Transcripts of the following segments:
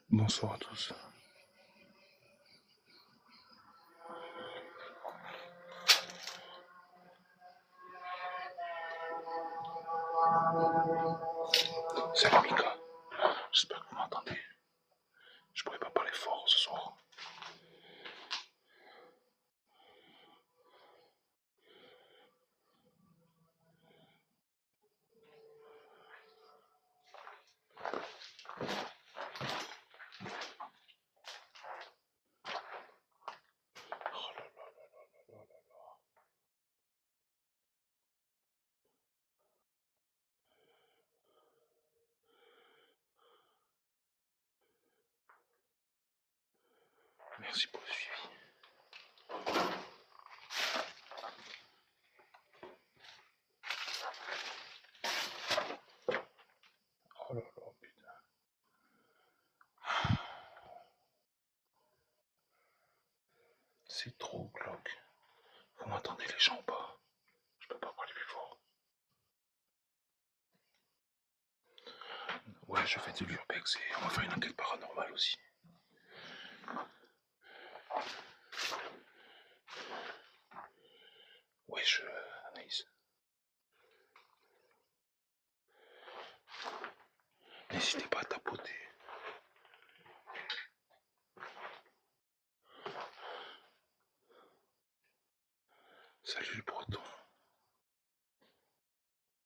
Bonsoir à tous. Salut Mika, j'espère que vous m'entendez. Je pourrais pas parler fort ce soir. Oh là là là là là là là. Merci pour le suivi. Oh là là, putain. C'est trop glauque. Vous m'entendez les gens ou pas? Je peux pas parler plus fort. Ouais, je fais de l'urbex et on va faire une enquête paranormale aussi. Wesh, Anaïs. N'hésitez pas à tapoter. Salut le breton.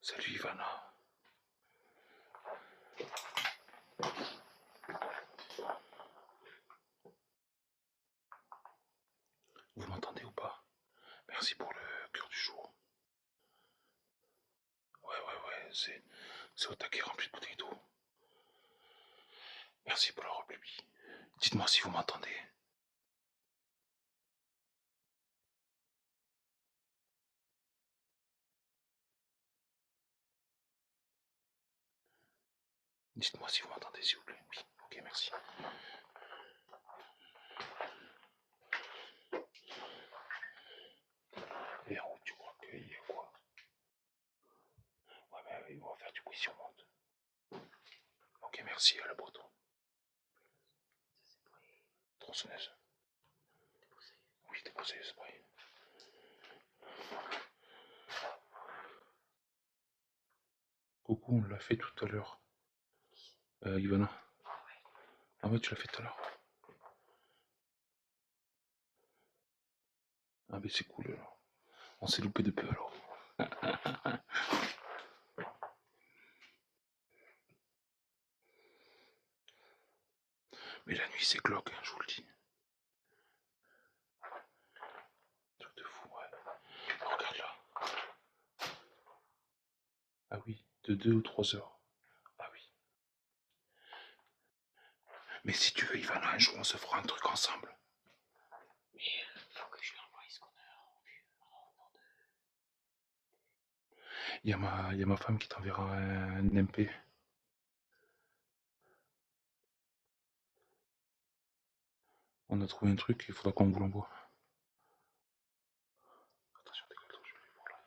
Salut Ivana. Vous m'entendez ou pas? Merci pour le cœur du jour. Ouais, c'est au taquet rempli de bouteilles d'eau. Merci pour la replie. Dites-moi si vous m'entendez. Dites-moi si vous m'entendez, s'il vous plaît. Oui, ok, merci. Et en haut, tu crois qu'il y a quoi? Ouais, mais on va faire du bruit si on monte. Ok, merci à la breton. Tronçonneuse. Oui, déposé le spray. Coucou, on l'a fait tout à l'heure. Ivana. Ah ouais, tu l'as fait tout à l'heure. Ah ben c'est cool alors. On s'est loupé de peu alors. Mais la nuit c'est glauque, hein, je vous le dis. Truc de fou, ouais. Regarde là. Ah oui, de 2 ou 3 heures. Ah oui. Mais si tu veux, Ivana, un jour on se fera un truc ensemble. Mais faut que je lui envoie ce qu'on a vu. Il y a ma femme qui t'enverra un MP. On a trouvé un truc, il faudra qu'on vous l'envoie. Attention, décolle, je vais aller voir là.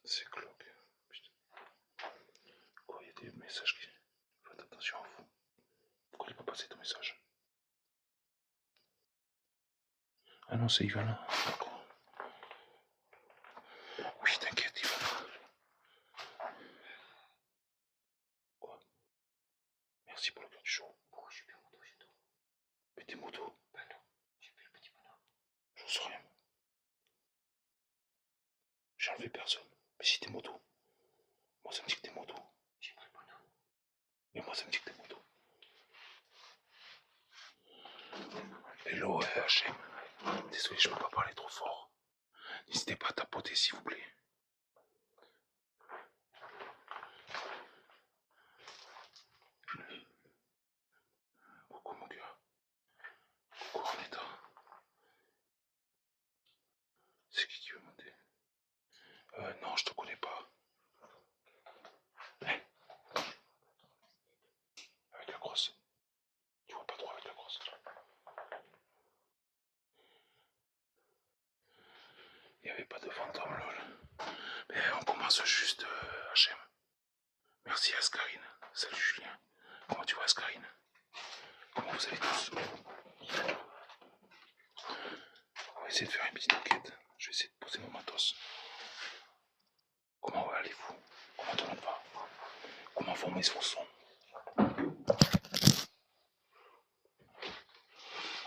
C'est glauque. Putain. Quoi, il y a des messages qui. Faites attention à vous. Pourquoi il n'est pas passé ton message? Ah non, c'est Ivana. D'accord. Oui, t'inquiète, Ivana. Quoi? Merci pour le cœur du jour. Pourquoi j'ai plus moto chez toi? Mais tes motos? Bah non, j'ai plus le petit bonhomme. J'en sais rien. J'ai enlevé personne. Mais si t'es moto. Moi, ça me dit que t'es moto. J'ai pas le bonhomme. Mais moi, ça me dit que t'es moto. Hello, HM. Désolé, je peux pas parler trop fort. N'hésitez pas à tapoter, s'il vous plaît. Coucou, mon gars. Coucou, Arnetta. C'est qui veut monter? Non, je te connais pas. Hein? Avec la grosse. Tu vois pas trop avec la grosse. essayer de faire une petite enquête. Je vais essayer de poser mon matos. Comment allez-vous? Comment tout le monde va? Comment vont mes oursons?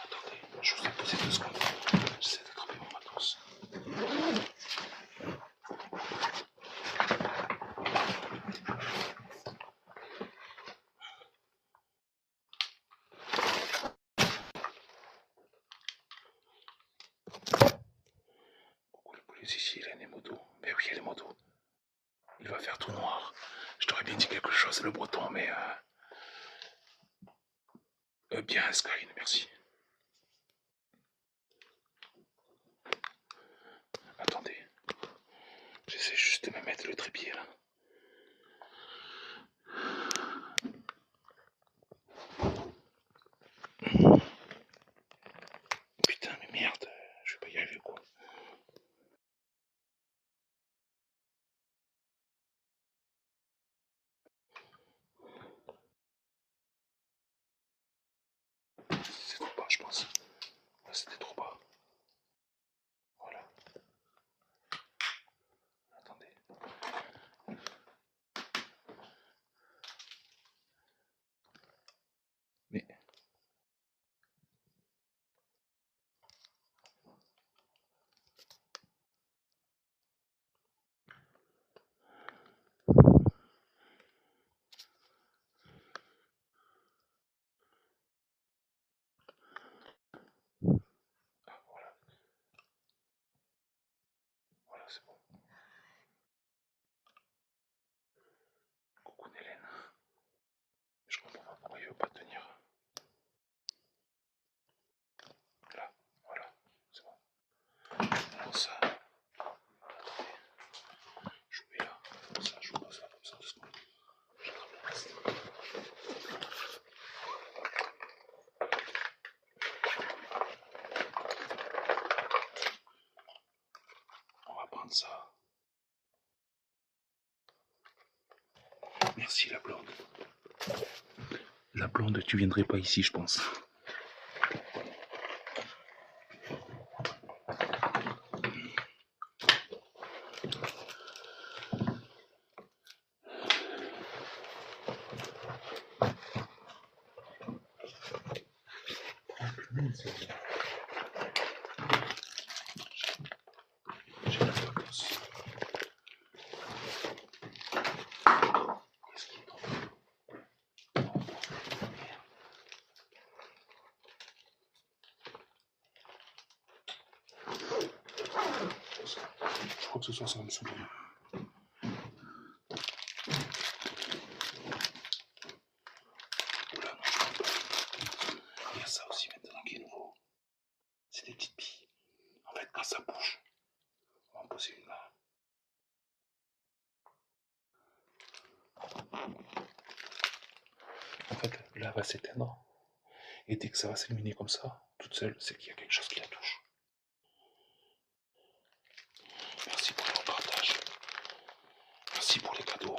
Attendez, je vous ai posé 2 secondes. J'essaie d'attraper mon matos. Coucou le police ici, il y a les motos. Mais oui, il y a les motos. Il va faire tout noir. Je t'aurais bien dit quelque chose, le breton, mais... bien, Skyline, merci. Attendez. J'essaie juste de me mettre le trépied, là. Putain, mais merde, je vais pas y arriver, quoi. C'est trop bas, je pense. Là, c'était trop bas. Voilà. Attendez. Mais... Ah, voilà. Voilà, c'est bon. Coucou Hélène. Je comprends pas pourquoi il veut pas tenir. Là, voilà, c'est bon. Alors ça, attendez, je mets là, comme ça, je vous pose là, comme ça, 2 secondes. J'attrape le reste. On va prendre ça. Merci la blonde. La blonde, tu viendrais pas ici, je pense. J'ai la vacances. Qu'est-ce qui est tombé? Je crois que ce soir ça va me saouler. Oula, non, je crois pas. Il y a ça aussi maintenant qui est nouveau. C'est des petites billes. En fait, quand ça bouge, on va en poser une là. En fait, là, elle va s'éteindre. Et dès que ça va s'illuminer comme ça, toute seule, c'est qu'il y a quelque chose qui la touche. Merci pour le partage. Merci pour les cadeaux.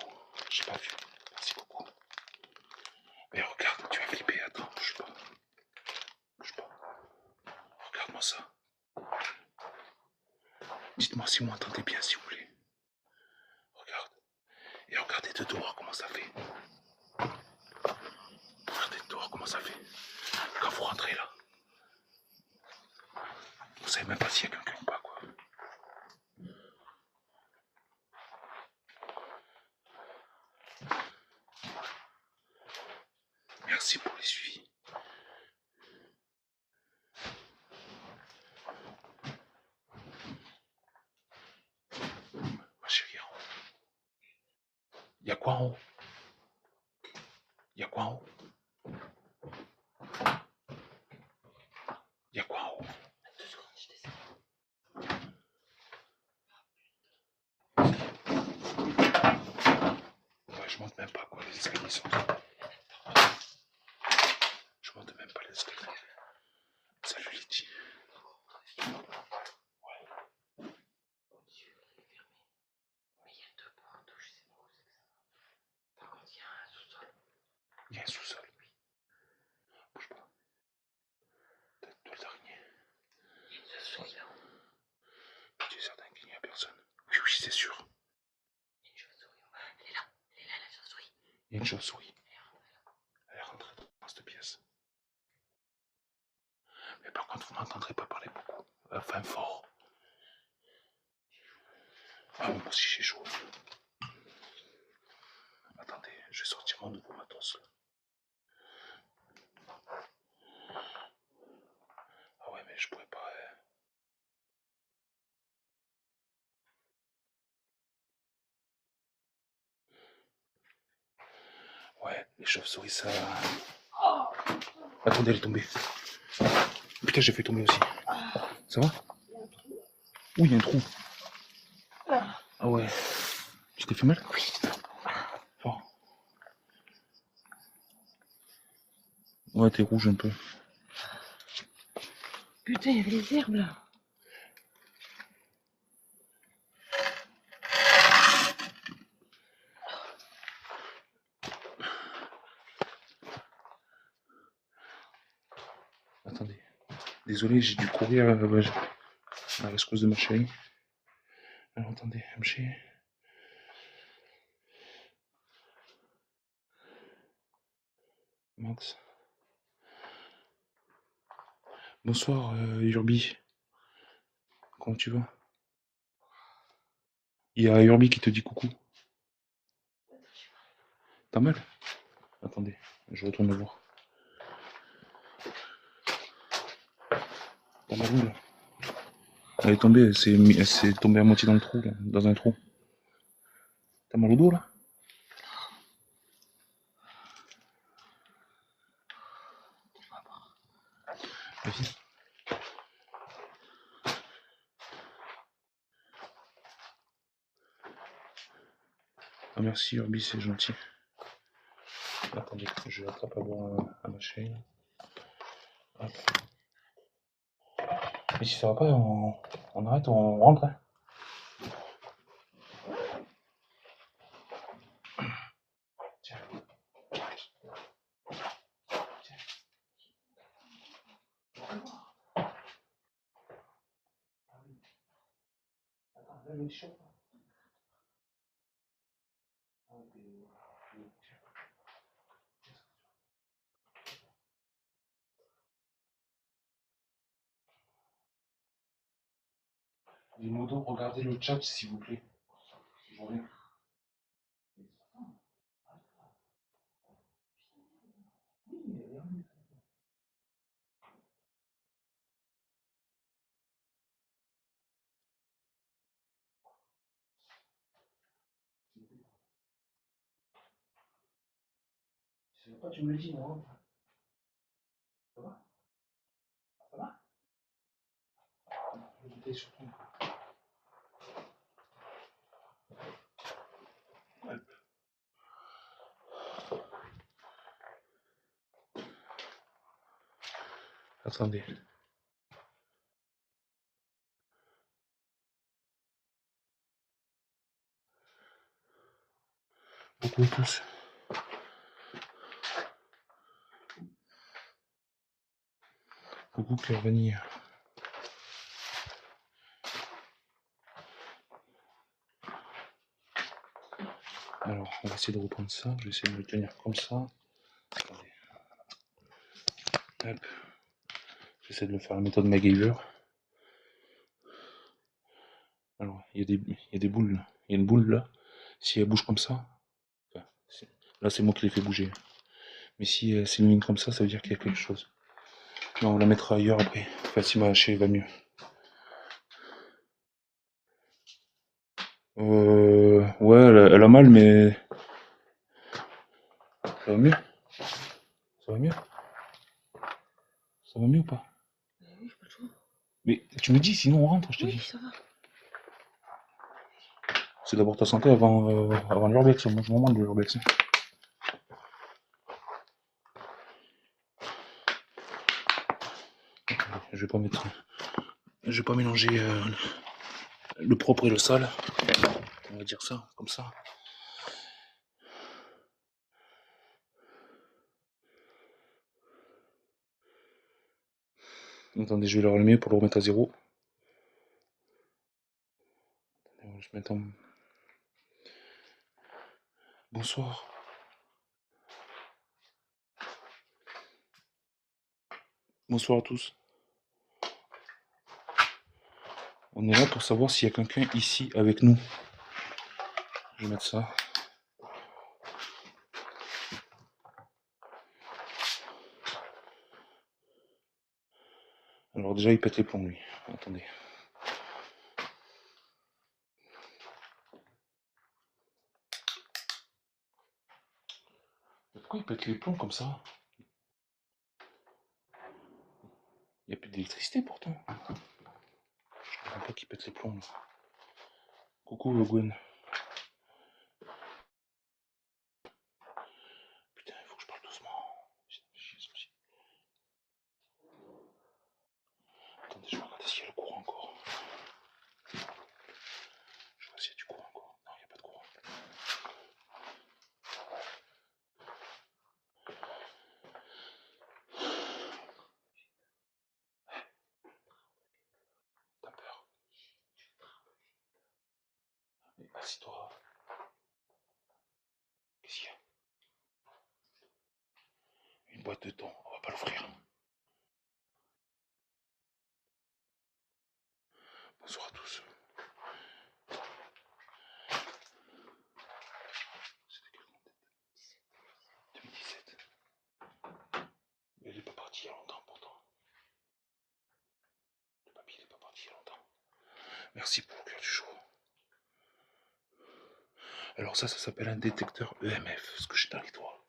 J'ai pas vu. Merci beaucoup. Mais regarde, tu vas flipper. Attends, bouge pas. Bouge pas. Regarde-moi ça. Dites-moi si vous m'entendez bien, si vous voulez. Regarde. Et regardez de dehors comment ça fait. Regardez de dehors comment ça fait. Quand vous rentrez là. Vous savez même pas s'il y a quelqu'un ou pas, quoi. Merci pour les suivis. Ma chérie, en haut. Il y a quoi en haut? Il y a quoi en haut? Il y a quoi en haut? Ouais, je monte même pas, quoi. Les escaliers sont... Je monte même pas les escaliers. Salut Lydie. Ouais. Il y a un sous-sol. Bouge pas. Toi le dernier. Il y a une souris là-haut. c'est sûr. Elle est là, la chauve-souris. Il y a une chauve-souris. Elle est rentrée dans cette pièce. Mais par contre, vous n'entendrez pas parler beaucoup. Enfin, fort. Ah, moi aussi j'ai chaud. Attendez, je vais sortir mon nouveau matos. Ah ouais, mais je pourrais pas. Ouais, les chauves-souris, ça. Attendez, elle est tombée. Putain, j'ai fait tomber aussi. Ça va? Ouh, il y a un trou. Ah ouais. Tu t'es fait mal? Oui. Fort. Ouais, t'es rouge un peu. Putain, il y avait les herbes là. Attendez. Désolé, j'ai dû courir à la rescousse de ma chérie. Alors attendez, MG. Max. Bonsoir, Urbi. Comment tu vas? Il y a Urbi qui te dit coucou. T'as mal? Attendez, je retourne le voir. T'as mal où là? Elle est tombée, elle s'est tombée à moitié dans le trou, là, dans un trou. T'as mal au dos là? Vas-y. Ah merci Urbi, c'est gentil. Attendez, je vais attraper à ma chaîne. Hop. Et si ça va pas, on arrête, on rentre. Hein. Tiens. Tiens. Attends, là, le t-shirt. Les motos, regardez le chat s'il vous plaît. Je reviens. Si ça va pas, tu me le dis, moi. Ça va? Ça va? Je bouteille sur toi. Ouais. Attendez. Coucou à tous. Coucou Claire Vanille. Alors, on va essayer de reprendre ça. Je vais essayer de le tenir comme ça. Attendez. Hop. J'essaie de le faire la méthode MacGyver. Alors, il y a des boules là. Il y a une boule là. Si elle bouge comme ça, enfin, là c'est moi qui l'ai fait bouger. Mais si elle s'illumine comme ça veut dire qu'il y a quelque chose. Non, on la mettra ailleurs après. Enfin, si ma haché va mieux. Ouais, elle a mal, mais ça va mieux. Ça va mieux. Ça va mieux ou pas? Oui, pas le choix. Mais tu me dis, sinon on rentre, je te Oui, dis. ça va. C'est d'abord ta santé avant l'urbex. Moi, je m'en demande de l'urbex. Je vais pas mettre. Je vais pas mélanger le propre et le sale. On va dire ça, comme ça. Attendez, je vais le rallumer pour le remettre à zéro. On va se Maintenant. Bonsoir. Bonsoir à tous. On est là pour savoir s'il y a quelqu'un ici avec nous. Je vais mettre ça. Alors déjà il pète les plombs lui. Attendez. Pourquoi il pète les plombs comme ça? Il n'y a plus d'électricité pourtant. Je comprends pas qu'il pète les plombs là. Coucou Gwen. Putain, il faut que je parle doucement. Attendez, je vais regarder s'il y a le courant encore. Je vois s'il y a du courant encore. Non, il n'y a pas de courant. T'as peur? Assis-toi. Qu'est-ce qu'il y a? Une boîte de thon, on va pas l'ouvrir. Bonsoir à tous. C'était quel compte? 2017. Mais il est pas parti il y a longtemps pourtant. Le papy il est pas parti il y a longtemps. Merci pour le cœur du jour. Alors ça s'appelle un détecteur EMF, ce que j'ai dans les doigts.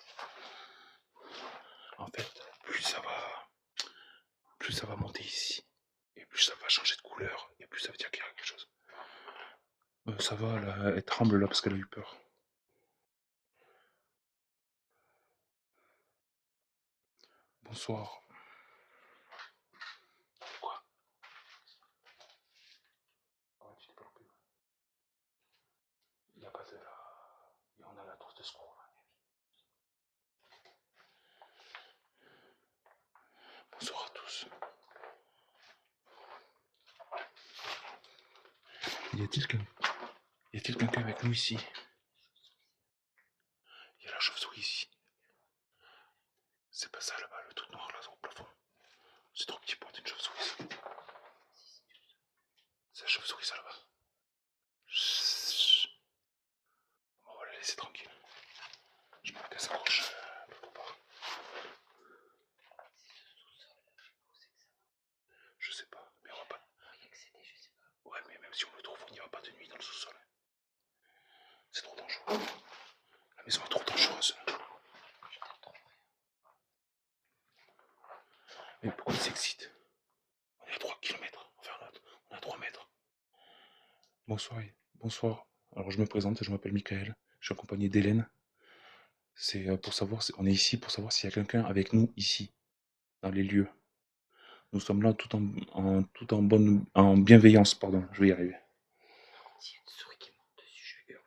En fait, plus ça va monter ici, et plus ça va changer de couleur, et plus ça veut dire qu'il y a quelque chose. Ça va, là, elle tremble là parce qu'elle a eu peur. Bonsoir. Quoi? Ouais, tu t'es pas loupé. Il n'y a pas de... On a la trousse de secours là. Bonsoir à tous. Y a-t-il quelqu'un avec nous ici? Il y a la chauve-souris ici. C'est pas ça là-bas, le truc noir là au plafond. C'est trop petit pour être une chauve-souris. C'est la chauve-souris ça là-bas. On va la laisser tranquille. Je me qu'elle s'accroche quelque part. Je sais pas, mais on va pas. Ouais, mais même si on le trouve, on n'ira pas de nuit dans le sous-sol. C'est trop dangereux. La maison est trop dangereuse. Mais pourquoi il s'excite? On est à 3 km. Enfin, on est à 3 mètres. Bonsoir. Bonsoir. Alors je me présente, je m'appelle Michael. Je suis accompagné d'Hélène. C'est pour savoir, on est ici pour savoir s'il y a quelqu'un avec nous ici, dans les lieux. Nous sommes là en bienveillance, pardon, je vais y arriver. S'il y a une souris qui monte dessus, je hurle.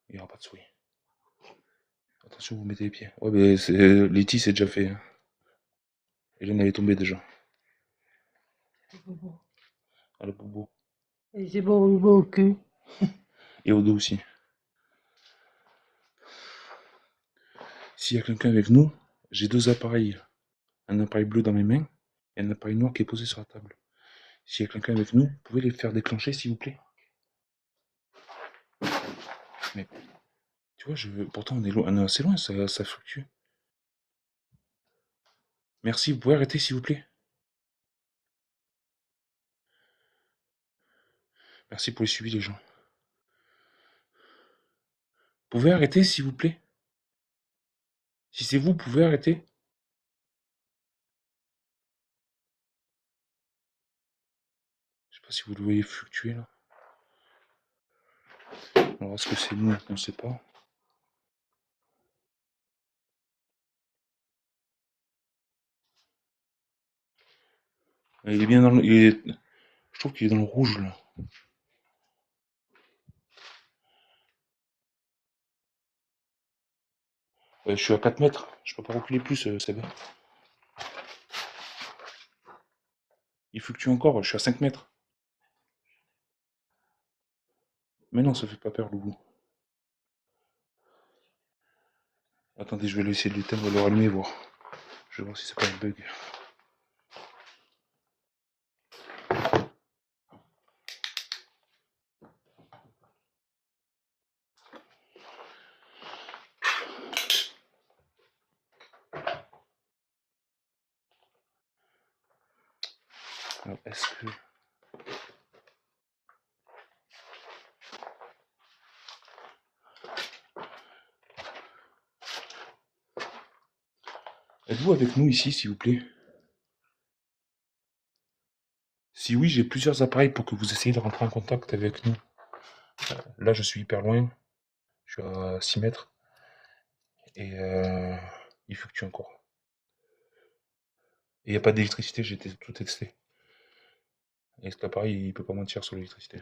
Il n'y aura pas de souris. Attention, vous mettez les pieds. Ouais, mais Letty, c'est déjà fait. Hein. Hélène, elle est tombée déjà. C'est bobo. Ah, le bobo. Et c'est bobo au cul. Et au dos aussi. S'il y a quelqu'un avec nous, j'ai 2 appareils. Un appareil bleu dans mes mains et un appareil noir qui est posé sur la table. S'il y a quelqu'un avec nous, vous pouvez les faire déclencher, s'il vous plaît. Mais, tu vois, pourtant on est assez loin, ça fluctue. Merci, vous pouvez arrêter, s'il vous plaît. Merci pour les suivis, les gens. Vous pouvez arrêter, s'il vous plaît. Si c'est vous, pouvez arrêter. Je sais pas si vous le voyez fluctuer là. Alors est-ce que c'est nous? On ne sait pas. Il est bien dans le... Je trouve qu'il est dans le rouge là. Je suis à 4 mètres. Je peux pas reculer plus, Seb. Il fluctue encore, je suis à 5 mètres. Mais non, ça fait pas peur, Loulou. Attendez, je vais essayer de l'éteindre et le rallumer, voir. Je vais voir si c'est pas un bug. Alors, est-ce que... Êtes-vous avec nous ici, s'il vous plaît? Si oui, j'ai plusieurs appareils pour que vous essayiez de rentrer en contact avec nous. Là, je suis hyper loin. Je suis à 6 mètres. Et il fluctue encore. Et il n'y a pas d'électricité, j'ai tout testé. Et cet appareil, il peut pas mentir sur l'électricité.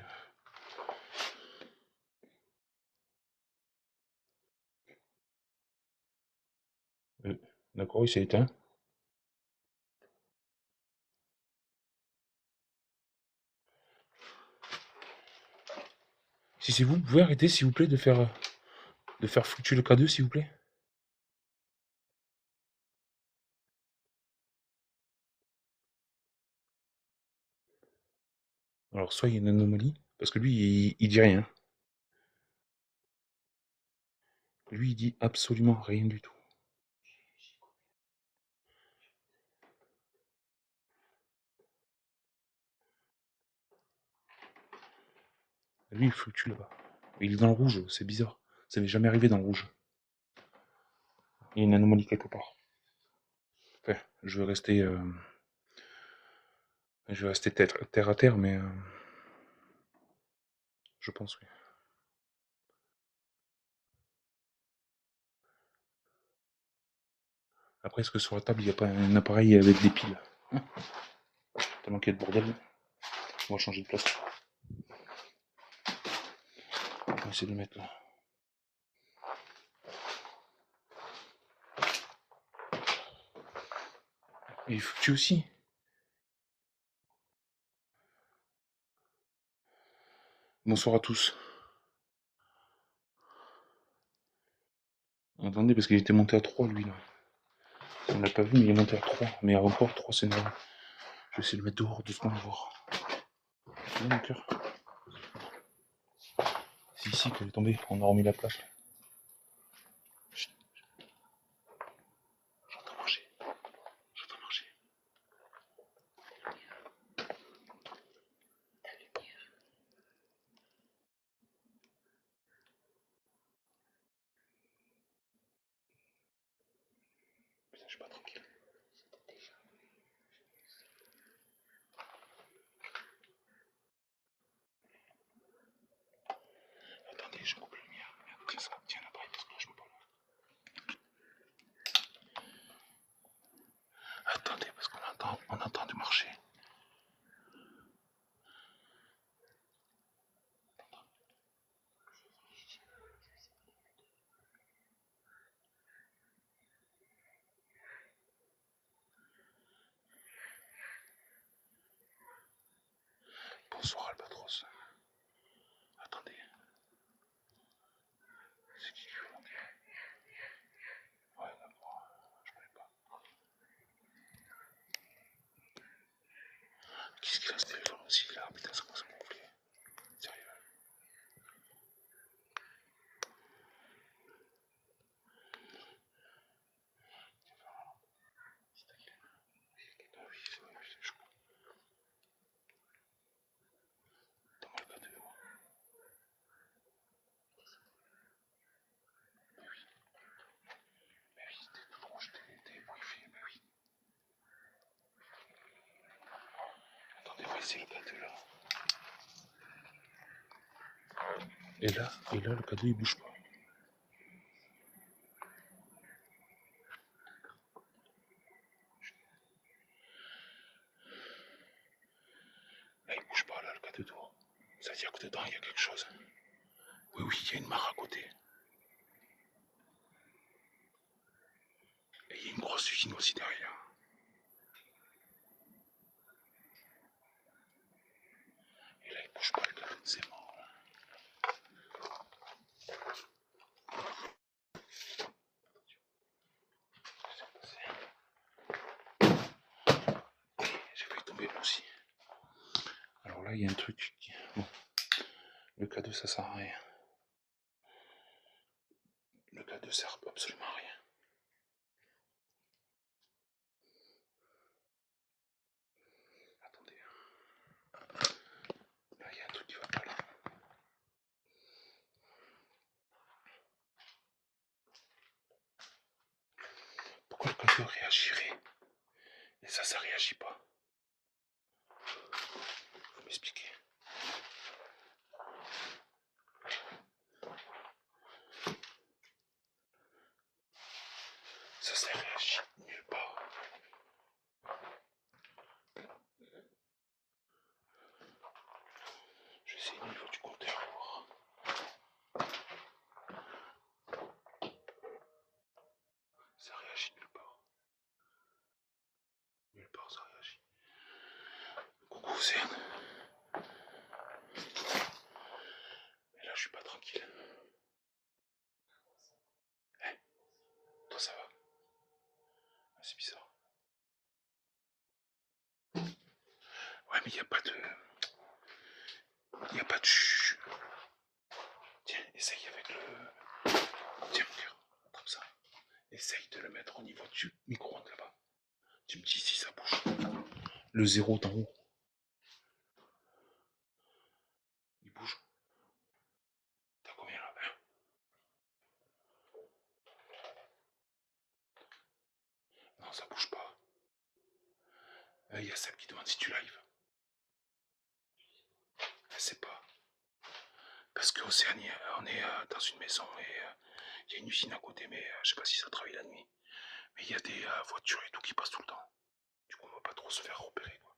D'accord, il s'est éteint. Si c'est vous, vous pouvez arrêter, s'il vous plaît, de faire fluctuer le K2, s'il vous plaît? Alors, soit il y a une anomalie, parce que lui, il dit rien. Lui, il dit absolument rien du tout. Lui, il fluctue là-bas. Il est dans le rouge, c'est bizarre. Ça m'est jamais arrivé dans le rouge. Il y a une anomalie quelque part. Enfin, je vais rester terre à terre, mais je pense, oui. Après, est-ce que sur la table, il n'y a pas un appareil avec des piles? Tellement qu'il y a de bordel. On va changer de place. On va essayer de le mettre là. Et il fluctue aussi. Bonsoir à tous. Attendez, parce qu'il était monté à 3, lui, là. On l'a pas vu, mais il est monté à 3. Mais à encore 3, c'est normal. Je vais essayer de le mettre dehors, doucement, voir. Là, mon cœur. C'est ici qu'elle est tombée. On a remis la place. Chut. J'entends marcher. J'entends marcher. Putain, je suis pas tranquille. Attendez, je coupe la lumière. Tiens ça, tiens l'appareil parce que là je peux pas. Attendez, parce on entend du marcher. Bonsoir Albatros. Attendez. C'est qui veut monter? Ouais, d'accord. Je connais pas. Qu'est-ce qu'il a ce téléphone aussi là? Putain, ça commence à gonfler. Sérieux. Ah oui, c'est vrai, c'est chaud. Donne-moi le cadeau. Mais oui, c'était tout rouge, t'es briefé, mais oui. Attendez, on va essayer le cadeau là. Et là, le cadeau il bouge pas. Là, il bouge pas là, le cadeau d'eau. Ça veut dire que dedans il y a quelque chose. Oui, oui, il y a une mare à côté. Et il y a une grosse usine aussi derrière. Et là, il bouge pas le cadeau, c'est mort. là, il y a un truc qui... Bon. Le K2, ça sert à rien. Le K2 sert absolument à rien. Attendez. Là, il y a un truc qui va pas là. Pourquoi le K2 réagirait et ça réagit pas? Faut m'expliquer. Ça réagit nulle part. Je vais essayer au niveau du compteur pour voir. Ça réagit nulle part. Nulle part ça réagit. Coucou Cern. Et là je suis pas tranquille. Toi ça va? Ah, c'est bizarre. Ouais mais il n'y a pas de... Il n'y a pas de... Tiens, essaye avec le... Tiens, regarde, comme ça. Essaye de le mettre au niveau du micro-ondes là-bas. Tu me dis si ça bouge. Le zéro d'en haut. Il bouge. T'as combien là? Non, ça bouge pas. Il y a Seb qui demande si tu live. Elle sait pas. Parce qu'Océanie, on est dans une maison et il y a une usine à côté, mais je sais pas si ça travaille la nuit. Mais il y a des voitures et tout qui passent tout le temps. Du coup, on va pas trop se faire repérer, quoi.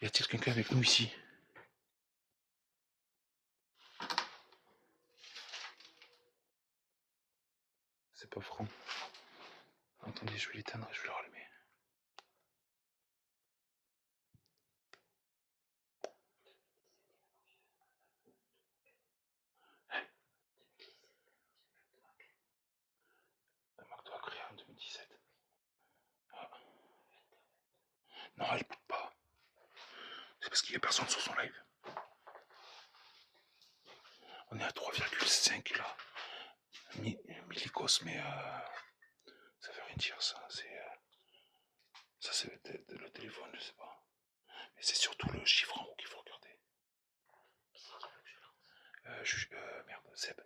Y a-t-il quelqu'un avec nous ici? C'est pas franc. Attendez, je vais l'éteindre et je vais le rallumer. La marque doit créer en 2017. Ah. Non, elle bouge pas. C'est parce qu'il y a personne sur son live. On est à 3,5 là. Millicos, mais ça veut rien dire ça. Ça c'est le téléphone, je sais pas. Mais c'est surtout le chiffre en haut qu'il faut regarder. Merde, Seb.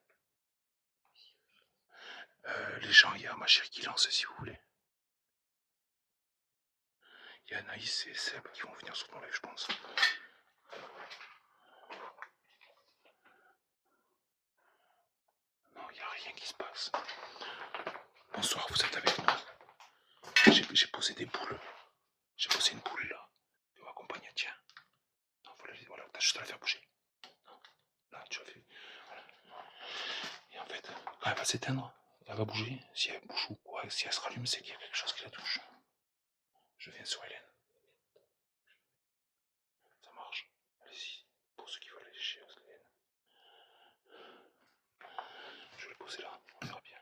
Les gens, il y a ma chérie qui lance si vous voulez. Il y a Anaïs et Seb qui vont venir sur ton live, je pense. Non, il n'y a rien qui se passe. Bonsoir, vous êtes avec nous. J'ai posé des boules. J'ai posé une boule là. Tu m'accompagnes, tiens. Non, voilà, t'as juste à la faire bouger. Non, là, tu as fait. Voilà. Et en fait, quand elle va s'éteindre, elle va bouger. Si elle bouge ou quoi, si elle se rallume, c'est qu'il y a quelque chose qui la touche. Je viens sur Hélène. Ça marche. Allez-y. Pour ceux qui veulent aller chez Hélène. Je vais le poser là, on verra bien.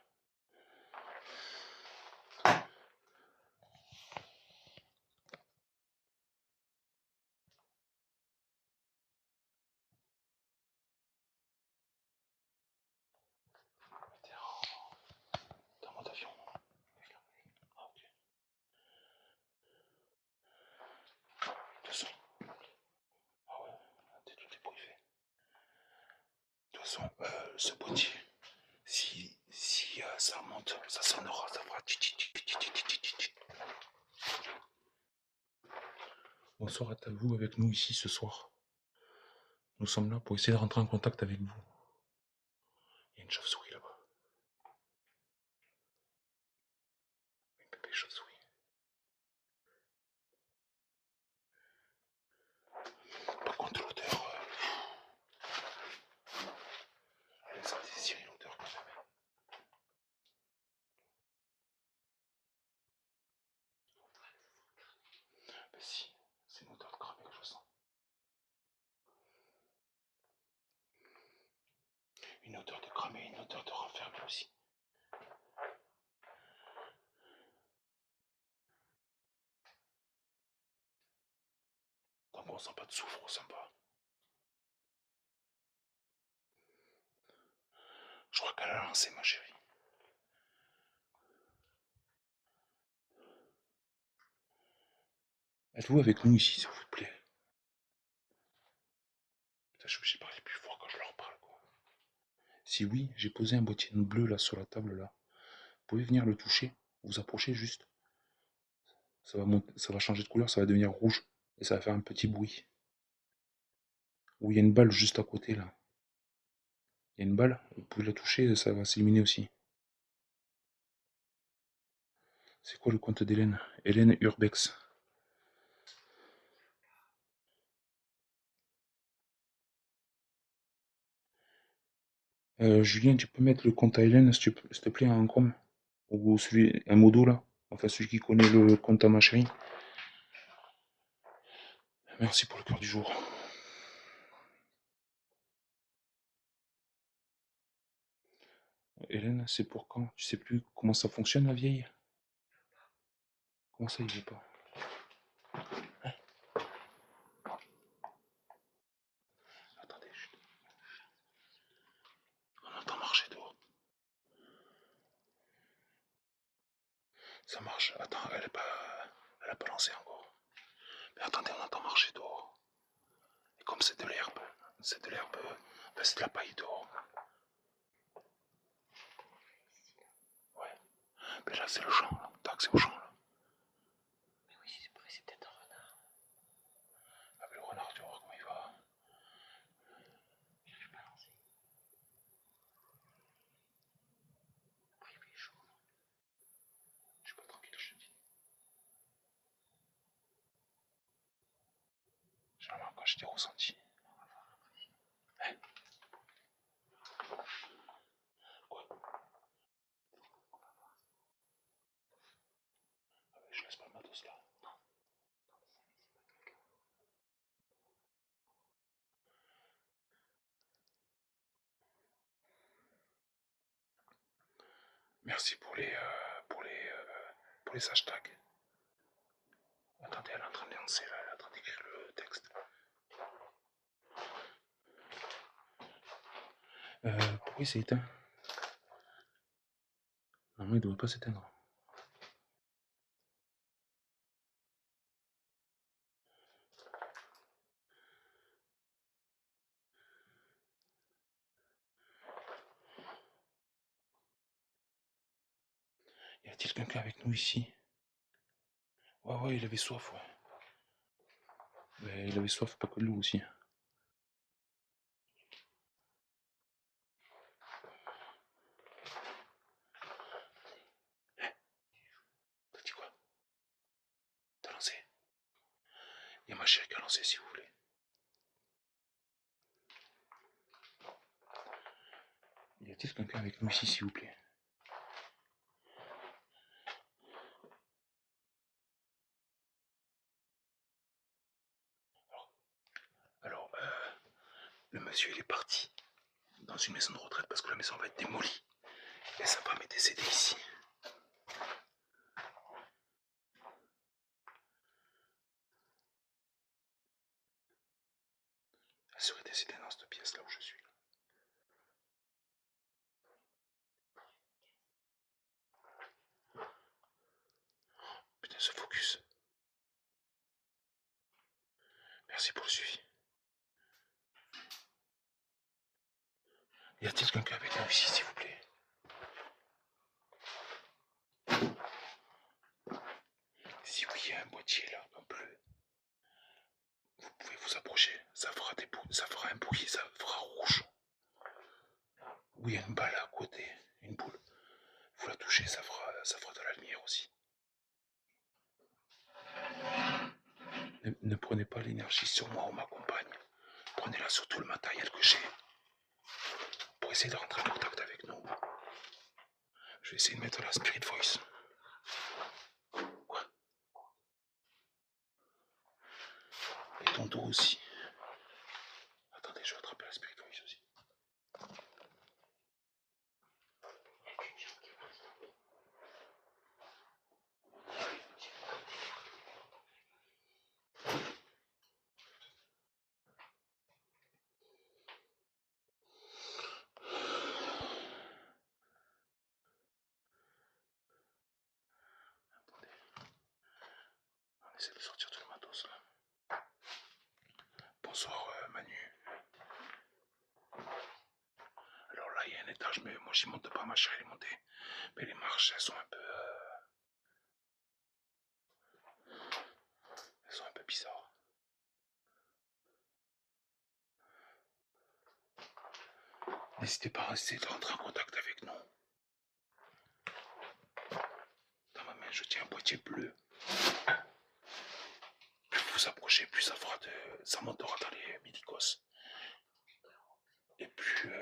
Dans mode avion. Ah, ok. De toute façon. Ah ouais, tout est privé. De toute façon, ce boîtier, si ça monte, ça sonnera, ça fera titi. Bonsoir à vous avec nous ici ce soir. Nous sommes là pour essayer de rentrer en contact avec vous. Il y a une chauve-souris là-bas. Une bébé chauve-souris. Par contre, l'odeur, ça désire l'odeur quand même. Ben si, c'est une odeur de cramé que je sens. Une odeur de cramé, une odeur de renfermé aussi. ressens pas de souffle, ressens pas. Je crois qu'elle a lancé, ma chérie. Êtes-vous avec nous ici, s'il vous plaît? Putain, je suis obligé de parler plus fort quand je leur parle, quoi. Si oui, j'ai posé un boîtier bleu là sur la table là. Vous pouvez venir le toucher, vous approchez juste. Ça va changer de couleur, ça va devenir rouge. Et ça va faire un petit bruit. Où il y a une balle juste à côté là. Il y a une balle, vous pouvez la toucher, ça va s'éliminer aussi. C'est quoi le compte d'Hélène? Hélène Urbex. Julien, tu peux mettre le compte à Hélène, s'il te plaît, en Chrome? Ou celui, un modo là? Enfin, celui qui connaît le compte à ma chérie. Merci pour le cœur du jour. Hélène, c'est pour quand? Tu sais plus comment ça fonctionne, la vieille? Comment ça, il veut pas? Attendez, on entend marcher dehors. Ça marche. Attends, elle a pas lancé encore. Mais attendez, on entend marcher dehors. Et comme c'est de l'herbe, enfin, c'est de la paille dehors. Ouais. Mais là, c'est le champ, là. Tac, c'est au champ, là. Mais oui, c'est peut-être un renard. Ah, mais le renard, tu vois comment il va. J'arrive pas à lancer. Après, il est chaud. Je suis pas tranquille, je te dis. Généralement, quand j'étais ressenti. Hein? Quoi? Ah, mais je laisse pas le matos là. Merci pour les hashtags. Attendez, elle est en train de lancer là, elle est en train d'écrire le texte. Pourquoi il s'est éteint? Normalement, il devrait pas s'éteindre. Y a-t-il quelqu'un avec nous ici? Ouais, il avait soif, ouais. Mais il avait soif, pas que nous aussi. T'as dit quoi? T'as lancé? Il y a ma chérie qui a lancé si vous voulez. Y a-t-il quelqu'un avec nous ici, s'il vous plaît? Alors, le monsieur il est parti dans une maison de retraite parce que la maison va être démolie. Et sa femme est décédée ici. Elle serait décédée dans cette pièce là où je suis. Putain, ce focus. Merci pour le suivi. Y a-t-il quelqu'un avec nous ici, s'il vous plaît? Si oui, il y a un boîtier là, un bleu. Vous pouvez vous approcher. Ça fera un bruit, ça fera rouge. Oui, il y a une balle à côté, une boule. Vous la touchez, ça fera de la lumière aussi. Ne prenez pas l'énergie sur moi ou ma compagne. Prenez-la sur tout le matériel que j'ai pour essayer de rentrer en contact avec nous. Je vais essayer de mettre la Spirit Voice. Quoi? Et ton dos aussi. Attendez, je vais attraper la Spirit Voice aussi. On essaie de sortir tout le matos là. Bonsoir Manu. Alors là il y a un étage, mais moi j'y monte pas, ma chérie elle est montée. Mais les marches elles sont un peu... elles sont un peu bizarres. N'hésitez pas à essayer de rentrer en contact avec nous. Dans ma main je tiens un boîtier bleu. Plus vous vous approchez, plus ça montera dans les médicos. Et plus...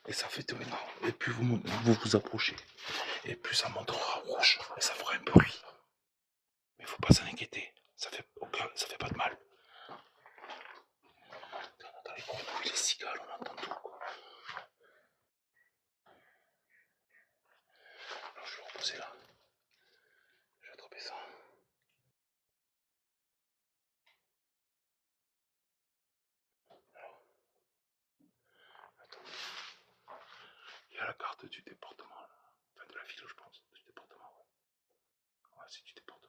et ça fait tourner. Et plus vous vous approchez, et plus ça montera rouge. Et ça fera un bruit. Mais il faut pas s'en inquiéter. Ça fait pas de mal. On entend les grenouilles, les cigales, on entend tout quoi. Alors je vais le reposer là. Je vais attraper ça. Alors, attends. Il y a la carte du département là. Enfin de la ville je pense. Du département, ouais. Ouais, c'est du département.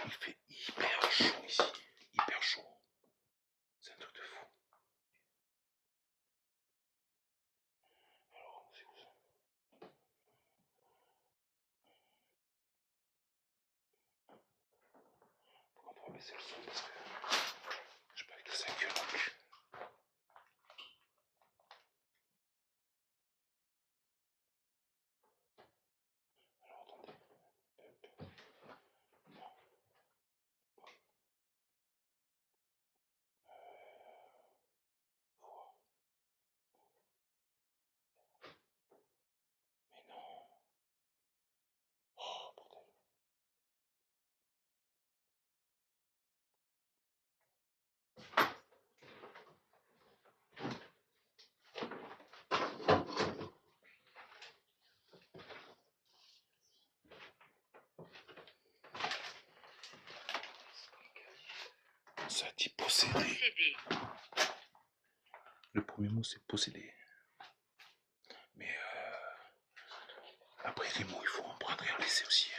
Il fait hyper chaud ici. Hyper chaud. C'est un truc de fou. Alors, c'est où ça? On va baisser le son parce que je sais pas que ça gueule non plus. Alors attendez. Non. Mais non. Oh bordel. Ça dit posséder. Posséder. Le premier mot c'est posséder. Mais après les mots il faut en prendre et en laisser aussi.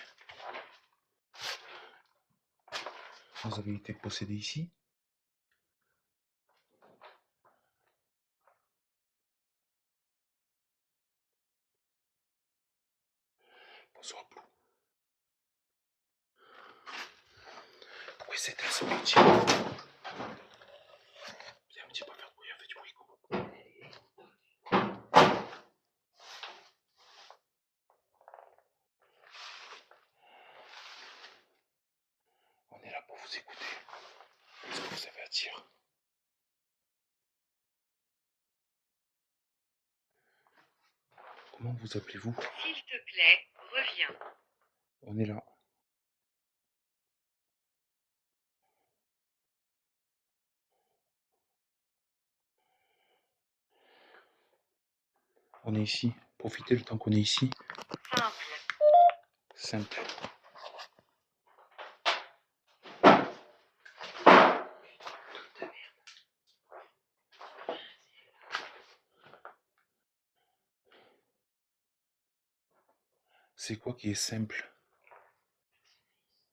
Vous avez été possédé ici? Bonsoir Blue. Pourquoi c'est un petit peu? Viens un petit peu faire de bruit, on fait du bruit quoi. On est là pour vous écouter. Qu'est-ce que vous avez à dire? Comment vous appelez-vous? S'il te plaît, reviens. On est là. On est ici. Profitez le temps qu'on est ici. Simple. Simple. C'est quoi qui est simple?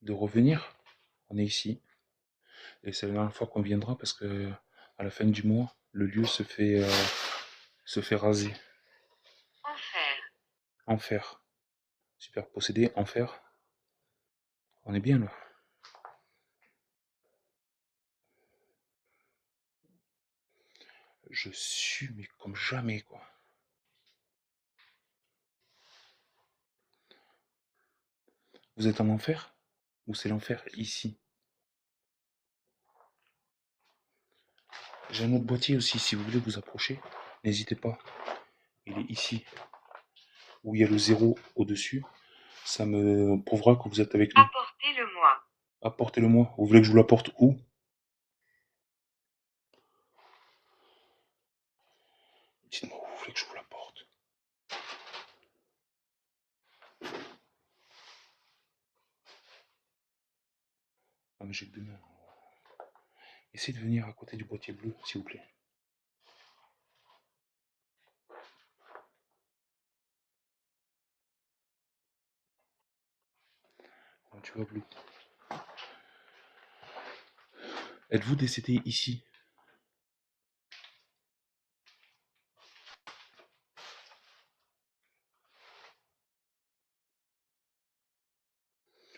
De revenir. On est ici. Et c'est la dernière fois qu'on viendra parce que à la fin du mois, le lieu se fait raser. Enfer. Enfer. Super possédé, enfer. On est bien là. Je sue mais comme jamais quoi. Vous êtes en enfer? Ou c'est l'enfer ici? J'ai un autre boîtier aussi, si vous voulez vous approcher, n'hésitez pas. Il est ici, où il y a le 0 au-dessus. Ça me prouvera que vous êtes avec nous. Apportez-le-moi. Apportez-le-moi. Vous voulez que je vous l'apporte où? Dites-moi où vous voulez que je vous l'apporte. mais j'ai que 2 mains. Essayez de venir à côté du boîtier bleu, s'il vous plaît. Comment tu vas, Blue? Êtes-vous décédé ici?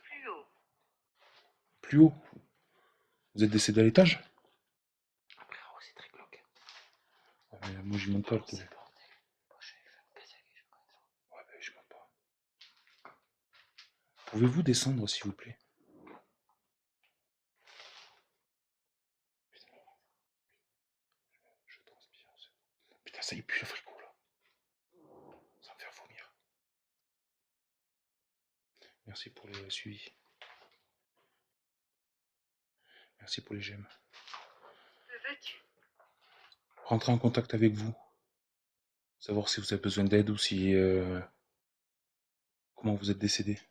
Plus haut. Plus haut? Vous êtes décédé à l'étage? Frérot, c'est très glauque. Ouais, mais moi, je monte pas le télé. C'est bordel. Moi, je vais me casser la gueule, je connais ça. Ouais, mais je monte pas. Pouvez-vous descendre, s'il vous plaît? Je transpire. Putain, ça y pue le frigo, là. Ça va me faire vomir. Merci pour le suivi. Merci pour les j'aime. Que veux-tu? Rentrer en contact avec vous. Savoir si vous avez besoin d'aide ou si... comment vous êtes décédé.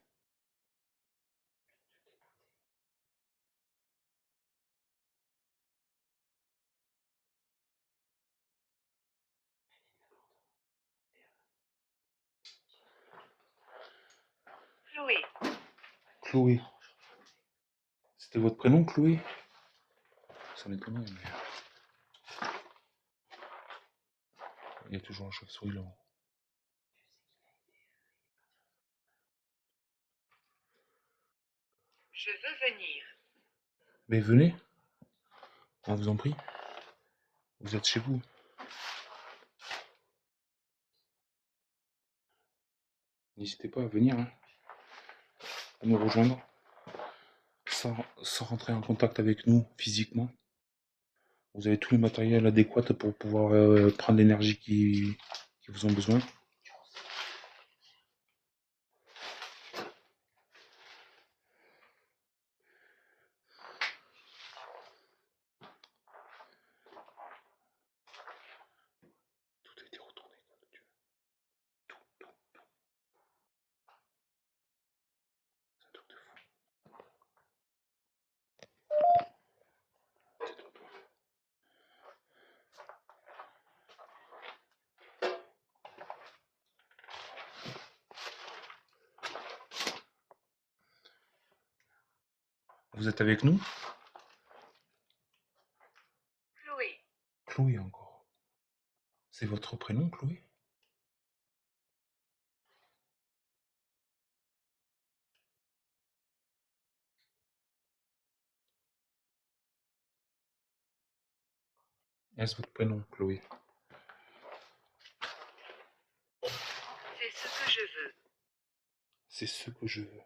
Chloé. Chloé. C'était votre prénom, Chloé? Ça m'étonnerait, mais... Il y a toujours un chauve-souris là-haut. Je veux venir. Mais venez. On vous en prie. Vous êtes chez vous. N'hésitez pas à venir, hein, à nous rejoindre. Sans rentrer en contact avec nous physiquement. Vous avez tout le matériel adéquat pour pouvoir prendre l'énergie qui vous ont besoin. Tout a été retourné, quoi, si tu veux. Tout. C'est un truc de fou. Tais-toi, toi. Vous êtes avec nous? Chloé. Chloé encore. C'est votre prénom, Chloé? Est-ce votre prénom, Chloé? C'est ce que je veux. C'est ce que je veux.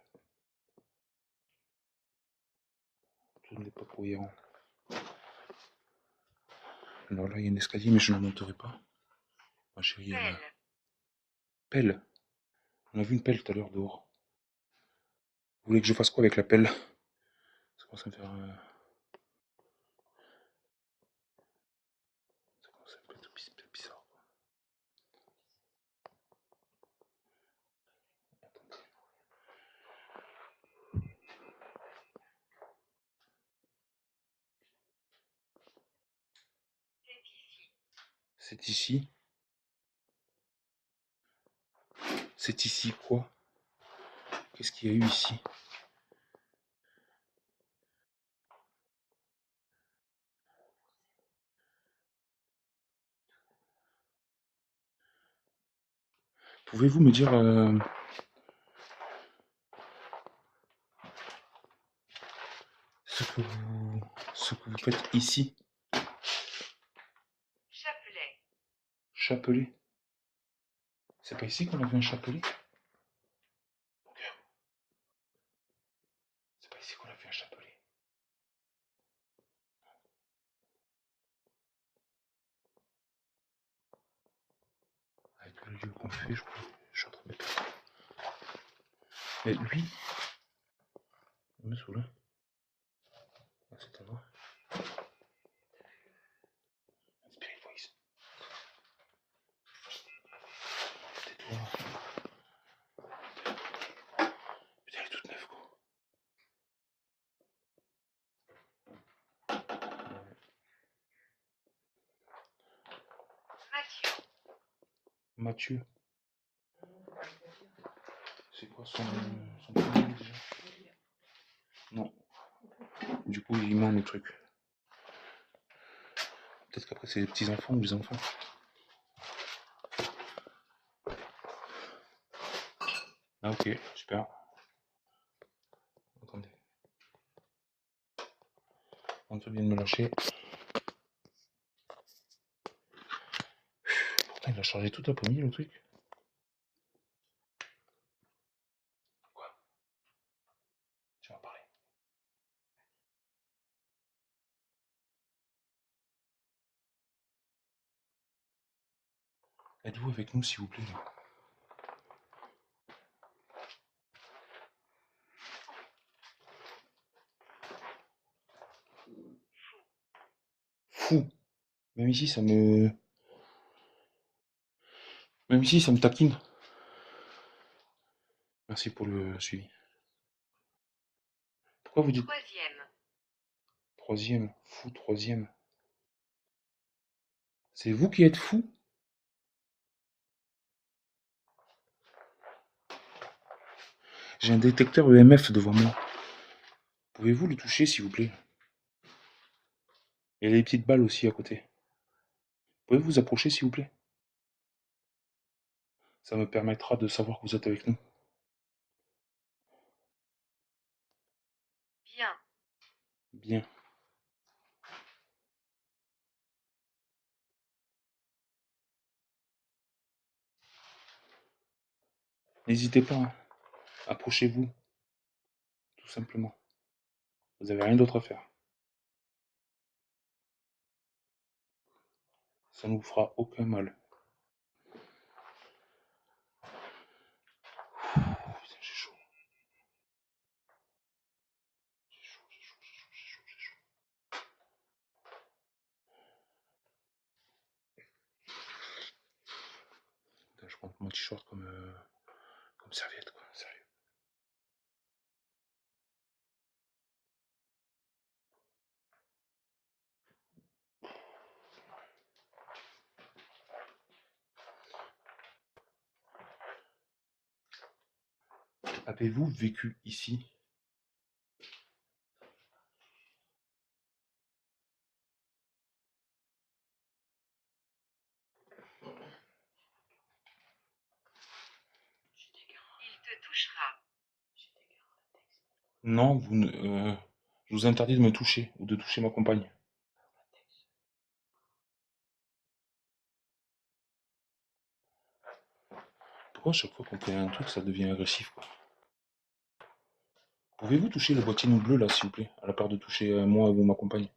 Tout n'est pas cohérent. Alors là, il y a un escalier, mais je ne monterai pas. Ma chérie, elle a... Pelle. Pelle. On a vu une pelle tout à l'heure dehors. Vous voulez que je fasse quoi avec la pelle? Ça commence à me faire... Ça commence à me être bizarre. Attendez. C'est ici. C'est ici? C'est ici quoi? Qu'est-ce qu'il y a eu ici? Pouvez-vous me dire ce que vous faites ici? Chapelet. Chapelet? C'est pas ici qu'on a vu un chapelet? C'est pas ici qu'on a vu un chapelet. Avec le lieu qu'on fait, je suis en train de me perdre. Mais lui, on est sous là. À cet endroit. Spirit Voice. Tais-toi. Putain, elle est toute neuve, quoi. Mathieu. C'est quoi son prénom déjà? Non. Du coup, il ment le truc. Peut-être qu'après, c'est les petits-enfants ou les enfants. Ah, ok, super. Attendez. Antoine vient de me lâcher. Pourtant, il a chargé toute l'après-midi, le truc. Quoi? Tu vas parler. Êtes-vous avec nous, s'il vous plaît, là? Fou. Même ici, ça me... Même ici, ça me taquine. Merci pour le suivi. Pourquoi vous dites Troisième. troisième? Fou, troisième. C'est vous qui êtes fou? J'ai un détecteur EMF devant moi. Pouvez-vous le toucher, s'il vous plaît? Il y a des petites balles aussi à côté. Pouvez-vous vous approcher, s'il vous plaît? Ça me permettra de savoir que vous êtes avec nous. Bien. Bien. N'hésitez pas, hein. Approchez-vous, tout simplement. Vous n'avez rien d'autre à faire. Ça ne vous fera aucun mal. Putain, j'ai chaud. J'ai chaud, j'ai chaud, j'ai chaud, j'ai chaud, j'ai chaud. Putain, je prends mon t-shirt comme serviette, quoi. Sérieux. Avez-vous vécu ici? Il te touchera. Non, je vous interdis de me toucher ou de toucher ma compagne. Pourquoi à chaque fois qu'on fait un truc, ça devient agressif, quoi? Pouvez-vous toucher le boîtier nous bleu là, s'il vous plaît, à la part de toucher moi ou ma compagne?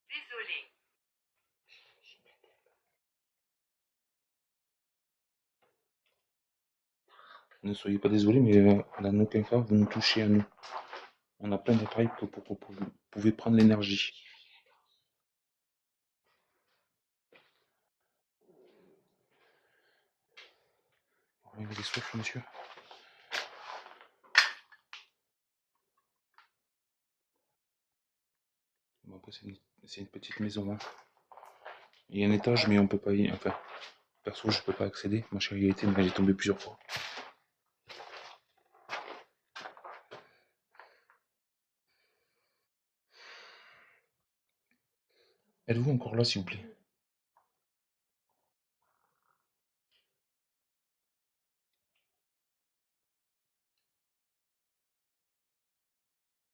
Désolé. Ne soyez pas désolé, mais dans aucun cas vous nous touchez à nous. On a plein d'appareils pour vous pouvez prendre l'énergie. Vous avez soif, monsieur? Bon, après, c'est une petite maison, hein. Il y a un étage, mais on peut pas y... Enfin, perso, je peux pas accéder. Ma chérie a été, mais elle est tombée plusieurs fois. Êtes-vous encore là, s'il vous plaît?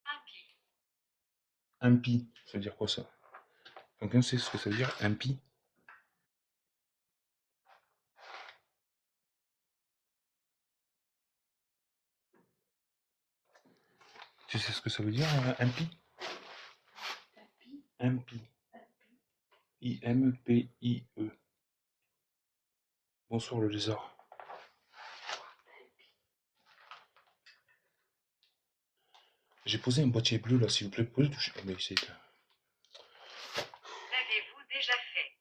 Impie. Impie, ça veut dire quoi, ça? Quelqu'un sait ce que ça veut dire, impie? Tu sais ce que ça veut dire, impie? Impie. I-M-P-I-E. Bonsoir, le lézard. J'ai posé un boîtier bleu, là, s'il vous plaît. Vous pouvez le toucher? Oh, mais c'est... L'avez-vous déjà fait?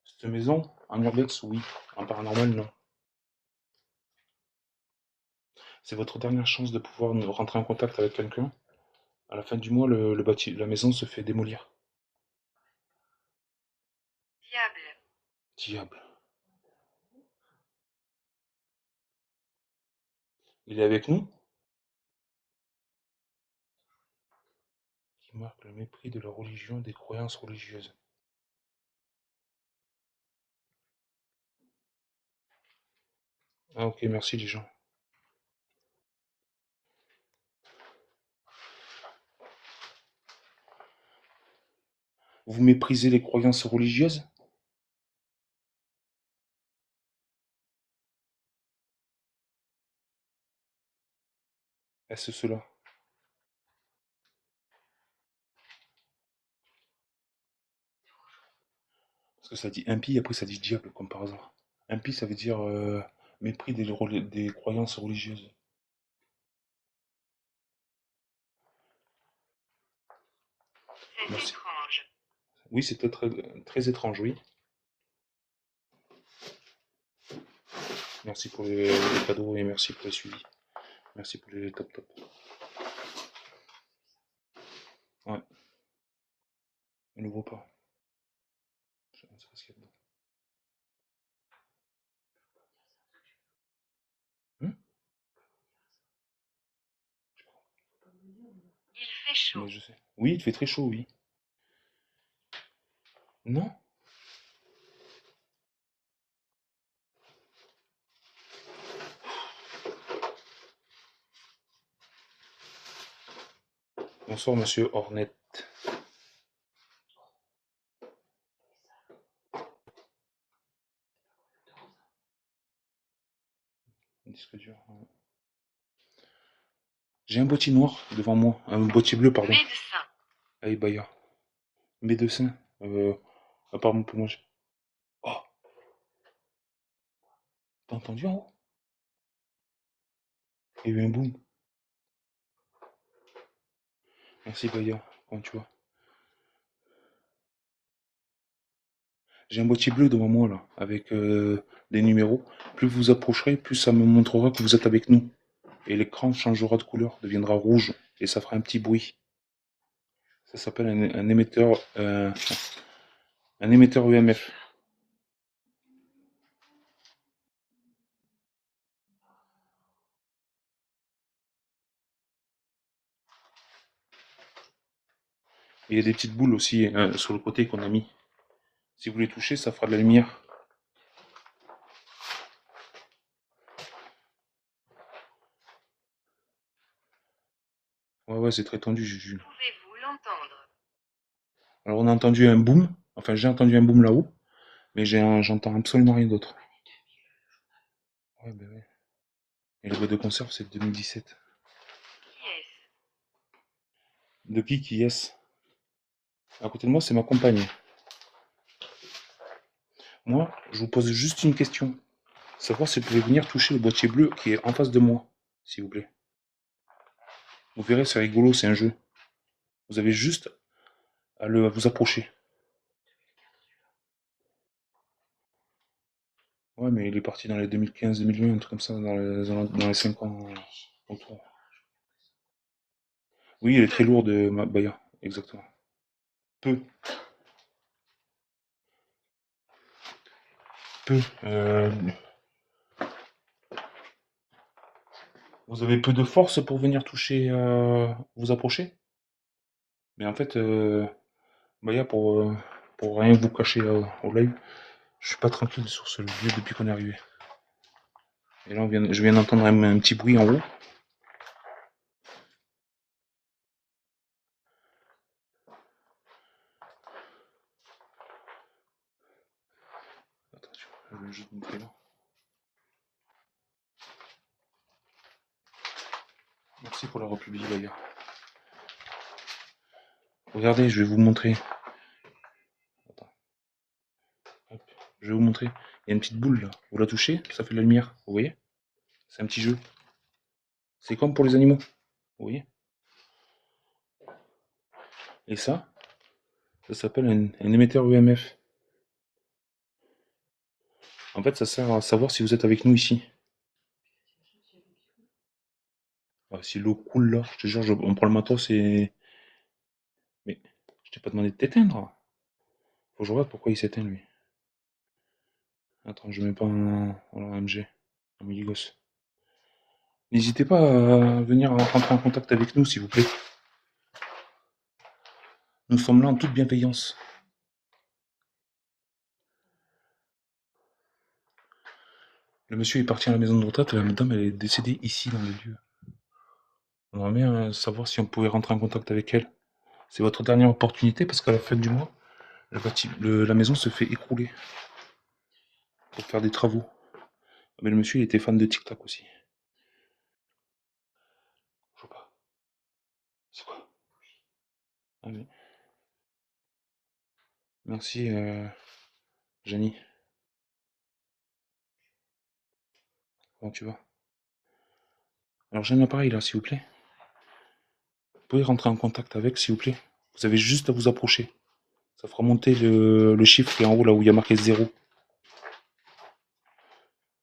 Cette maison, en urbex, oui. En paranormal, non. C'est votre dernière chance de pouvoir rentrer en contact avec quelqu'un. À la fin du mois, la maison se fait démolir. Diable. Diable. Il est avec nous? Qui marque le mépris de la religion, des croyances religieuses. Ah ok, merci les gens. Vous méprisez les croyances religieuses? Est-ce cela? Parce que ça dit impie, après ça dit diable, comme par hasard. Impie, ça veut dire mépris des croyances religieuses. C'est Merci. étrange. Oui, c'était très, très étrange, oui. Merci pour les cadeaux et merci pour les suivis. Merci pour les top top. Ouais. Il n'ouvre pas. Je sais pas ce qu'il y a dedans. Hum. Il fait chaud. Mais je sais. Oui, il fait très chaud, oui. Non? Bonsoir, monsieur Hornet. Disque dur. Ouais. J'ai un boîtier noir devant moi. Un boîtier bleu, pardon. Médecin. Allez, Baya. Médecin. Pardon pour moi. Oh! T'as entendu en haut? Il y a eu un boom. Merci, Baya. Comment tu vas? J'ai un boîtier bleu devant moi, là, avec des numéros. Plus vous vous approcherez, plus ça me montrera que vous êtes avec nous. Et l'écran changera de couleur, deviendra rouge, et ça fera un petit bruit. Ça s'appelle un émetteur EMF. Il y a des petites boules aussi sur le côté qu'on a mis. Si vous les touchez, ça fera de la lumière. Ouais, ouais, c'est très tendu, Juju. Pouvez-vous l'entendre? Alors on a entendu un boom, enfin j'ai entendu un boom là-haut, mais j'entends absolument rien d'autre. Ouais, ben ouais. Et le boîte de conserve, c'est de 2017. Qui est-ce? De qui est-ce? À côté de moi, c'est ma compagne. Moi, je vous pose juste une question. Savoir si vous pouvez venir toucher le boîtier bleu qui est en face de moi, s'il vous plaît. Vous verrez, c'est rigolo, c'est un jeu. Vous avez juste à vous approcher. Ouais, mais il est parti dans les 2015-2020, un truc comme ça, dans les 5 ans autour. Oui, il est très lourd de Baya, exactement. Peu. Peu. Vous avez peu de force pour venir toucher, vous approcher? Mais en fait, Baya, pour rien vous cacher au live, je suis pas tranquille sur ce lieu depuis qu'on est arrivé. Et là, je viens d'entendre un petit bruit en haut. Attention, je vais juste montrer là. Merci pour la republie, Baya. Regardez, je vais vous montrer. Attends. Hop. Je vais vous montrer. Il y a une petite boule là. Vous la touchez, ça fait de la lumière. Vous voyez? C'est un petit jeu. C'est comme pour les animaux. Vous voyez? Et ça s'appelle un émetteur EMF. En fait, ça sert à savoir si vous êtes avec nous ici. Si l'eau coule là, je te jure, on prend le matos et. Mais je t'ai pas demandé de t'éteindre. Faut que je regarde pourquoi il s'éteint lui. Attends, je mets pas un MG, un Miligos. N'hésitez pas à venir rentrer en contact avec nous, s'il vous plaît. Nous sommes là en toute bienveillance. Le monsieur est parti à la maison de retraite et la madame elle est décédée ici dans les lieux. On aimerait bien savoir si on pouvait rentrer en contact avec elle. C'est votre dernière opportunité parce qu'à la fin du mois, la maison se fait écrouler pour faire des travaux. Mais le monsieur il était fan de TikTok aussi. Je vois pas. C'est quoi? Ah oui. Merci, Janie. Comment tu vas? Alors j'ai un appareil là, s'il vous plaît. Vous pouvez rentrer en contact avec, s'il vous plaît. Vous avez juste à vous approcher. Ça fera monter le chiffre qui est en haut là où il y a marqué 0.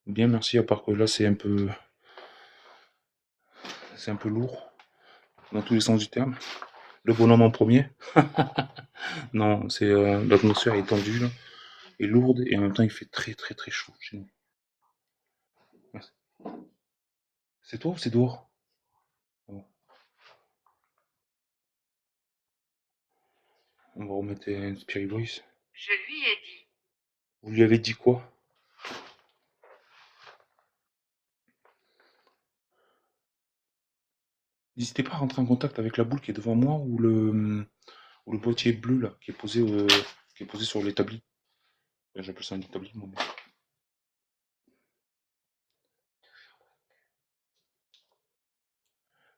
Bien, merci, à part que là c'est un peu lourd dans tous les sens du terme. Le bonhomme en premier. Non, c'est l'atmosphère est tendue là, est lourde et en même temps il fait très très très chaud chez nous. Merci. C'est toi ou c'est dehors? Ah bon. On va remettre un Spirit Voice. Je lui ai dit. Vous lui avez dit quoi? N'hésitez pas à rentrer en contact avec la boule qui est devant moi ou le boîtier bleu là qui est posé sur l'établi. Enfin, j'appelle ça un établi moi.